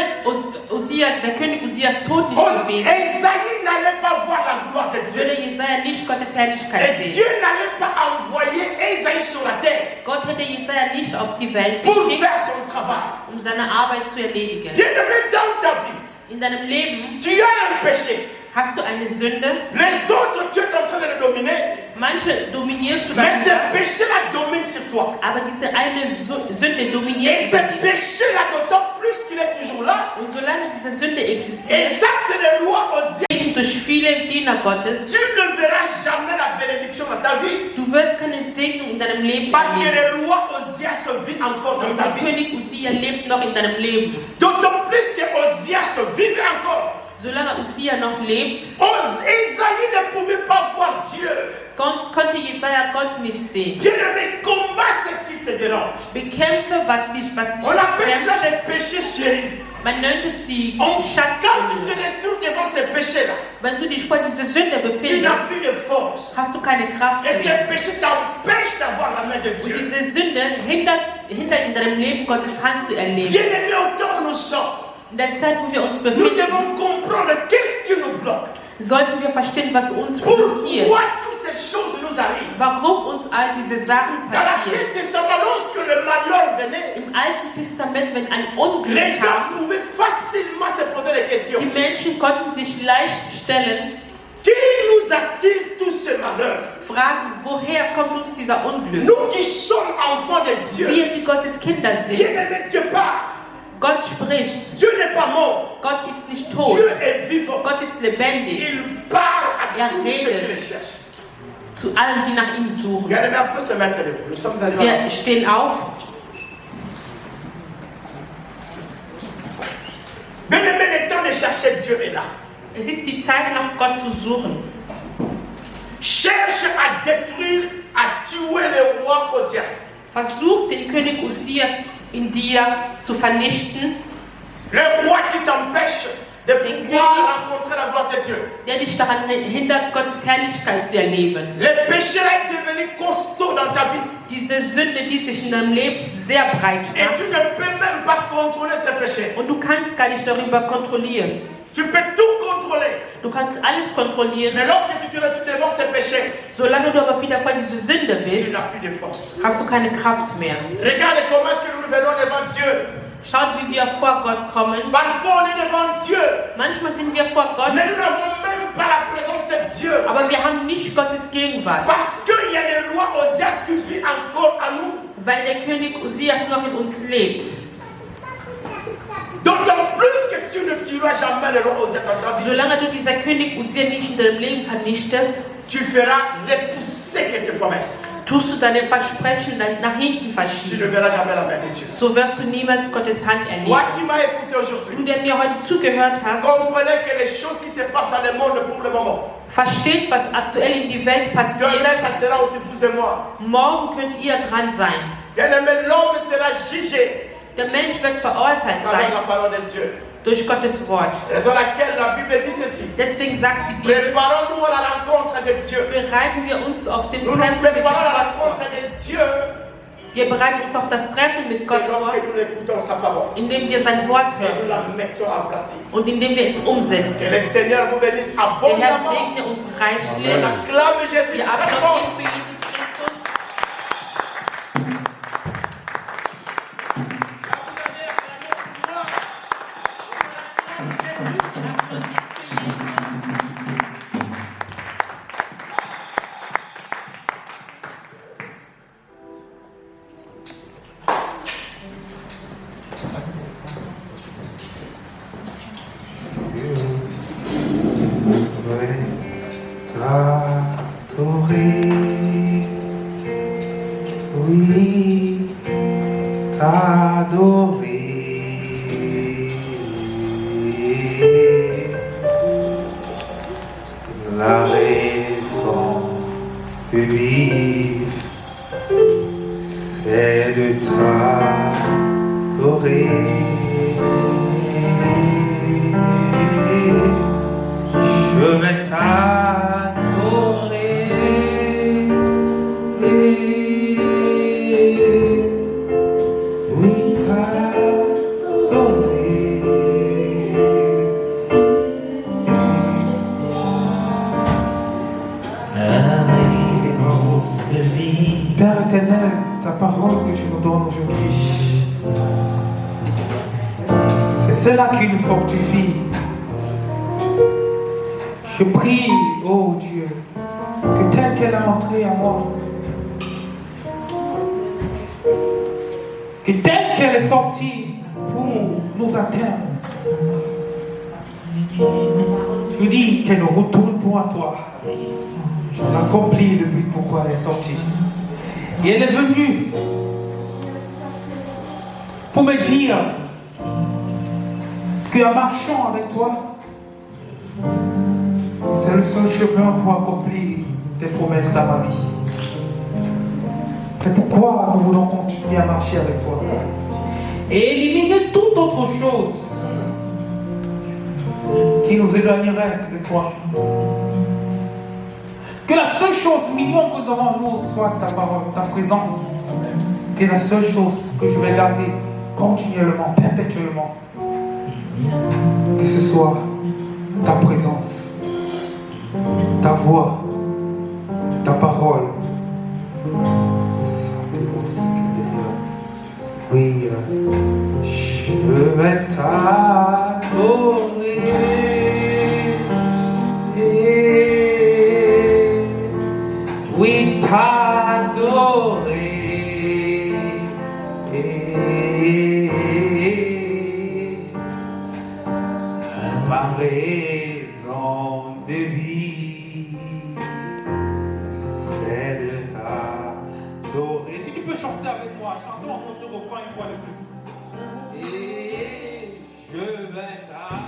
der König Usias Tod nicht gewesen, Esaïe n'allait pas voir la gloire de Dieu. würde Jesaja nicht Gottes Herrlichkeit Et sehen. Dieu n'allait pas envoyer Esaïe sur la terre Gott hätte Jesaja nicht auf die Welt pour geschickt, faire son travail. um seine Arbeit zu erledigen. Bien-aimé, dans ta vie, In deinem Leben tu as un péché. hast du eine Sünde. Les autres, tu es en train de les dominer. Manche dominierst du Mais ce darüber, péché-là domine sur toi. aber diese eine Sünde dominiert Et ce über dich. péché-là, d'autant plus qu'il est toujours là. Und solange diese Sünde Et existiert, ça, c'est le roi Osias. durch viele Diener Gottes, Tu ne verras jamais la bénédiction dans ta vie. du wirst keine Segnung in deinem Leben Parce que erleben. le roi Osias vit encore dans Denn ta der vie. König Usia lebt noch in deinem Leben. D'autant plus que Osias vivait encore. Solange Usia noch lebt, Esaïe ne pouvait pas voir Dieu. konnte Jesaja Gott nicht sehen. Bien-aimé, combat ce qui te dérange. Bekämpfe, was dich On appelle bekämpft. ça les péchés chéris. Man nennt es die Quand tu Schatzsünde. te retrouves devant ces péchés-là, Wenn du dich vor dieser Sünde tu n'as befindest, plus de force. hast du keine Kraft Et ces mehr. péchés t'empêchent d'avoir la main de Und Dieu. diese Sünde hindert in deinem Leben Gottes Hand zu erleben. Bien-aimé, autant nous sommes, In der Zeit, wo wir uns nous befinden, devons comprendre qu'est-ce qui nous bloque. sollten wir verstehen, was uns blockiert. Pourquoi toutes ces choses nous arrivent? Warum uns all diese Sachen Dans passieren. l'Ancien Testament, lorsque le malheur venait, Im Alten Testament, wenn ein les Unglück gens kam, pouvaient facilement se poser des questions. die Menschen konnten sich leicht stellen, Qui nous attire tout ce malheur? fragen, woher kommt uns dieser Unglück? Nous qui sommes enfants de Dieu, Wir, die Gottes Kinder sind. bien-aimé, Dieu parle. Gott spricht. Dieu n'est pas mort. Gott ist nicht tot. Dieu est vivant. Gott ist lebendig. Il parle à Ja, tous ceux qui rede. le cherchent. Zu allen, die nach ihm suchen. Bien-aimé, on peut se mettre debout. Nous sommes arrivés à la Wir stehen auf. Dieu est là. Es ist die Zeit, nach Gott zu suchen. Cherche à détruire, à tuer le roi Osias. Versuch, den König Usia in dir zu vernichten, Le roi qui t'empêche de pouvoir rencontrer la gloire de Dieu. der dich daran hindert, Gottes Herrlichkeit zu erleben. Le péché est devenu costaud dans ta vie. Diese Sünde, die sich in deinem Leben sehr breit Et macht. tu ne peux même pas contrôler ce péché. Und du kannst gar nicht darüber kontrollieren. Tu peux tout contrôler. Du kannst alles kontrollieren. Mais lorsque tu te retrouves devant ce péché, Solange du aber wieder vor dieser Sünde tu bist, n'as plus de force. hast du keine Kraft mehr. Regarde comment est-ce que nous venons devant Dieu. Schaut, wie wir vor Gott kommen. Parfois on est devant Dieu, Manchmal sind wir vor Gott, mais nous n'avons même pas la présence de Dieu. aber wir haben nicht Gottes Gegenwart. Parce qu'il y a le roi Osias qui vit encore à nous. Weil der König Usias noch in uns lebt. D'autant plus que tu ne tueras jamais le roi Osias dans ta vie. Solange du dieser König Usia nicht in deinem Leben vernichtest, Tu feras repousser quelques promesses. tust du deine Versprechen dann nach hinten Tu ne verschieben. verras jamais la main de Dieu. So wirst du niemals Gottes Hand Toi erleben. qui m'as écouté aujourd'hui, Du, der mir heute zugehört hast, comprenez que les choses qui se passent dans le monde pour le moment, versteht, was aktuell in die Welt passiert. demain ça sera aussi vous et moi. Morgen könnt ihr dran sein. Bien-aimé, l'homme sera jugé Der Mensch wird verurteilt avec sein la parole de Dieu. durch Gottes Wort. Raison laquelle la Bible dit ceci. Deswegen sagt die Bibel, Préparons-nous à la rencontre de Dieu. bereiten wir uns auf den Nous nous Treffen mit préparons à la Gott vor. rencontre de Dieu. Wir bereiten uns auf das Treffen mit C'est Gott vor, lorsque nous écoutons sa parole. indem wir sein Wort Et nous hören la mettons en pratique. und indem wir es umsetzen. Que le Seigneur vous bénisse Der Herr abondamment. segne uns reichlich. Acclame Jésus Wir très applaudieren fort. für Jesus Christus. Oui, t'adorer. La raison de vivre, c'est de t'adorer. Je vais t'adorer. Oui, t'adorer. Père éternel, ta parole que tu nous donnes aujourd'hui, c'est cela qui nous fortifie. Je prie, oh Dieu, que telle qu'elle est entrée en moi, que telle qu'elle est sortie pour nous atteindre, je dis qu'elle retourne pour toi. Accomplit le but pourquoi elle est sortie. Et elle est venue pour me dire qu'en marchant avec toi, c'est le seul chemin pour accomplir tes promesses dans ma vie. C'est pourquoi nous voulons continuer à marcher avec toi et éliminer toute autre chose qui nous éloignerait de toi. Que la seule chose minimum que nous avons en nous soit ta parole, ta présence. Que la seule chose que je vais garder continuellement, perpétuellement, que ce soit ta présence, ta voix, ta parole. Oui, je vais t'adorer. Oui, t'adorer. Ma raison de vie, c'est de t'adorer. Si tu peux chanter avec moi, chantons encore ce refrain une fois de plus. Et je vais t'adorer.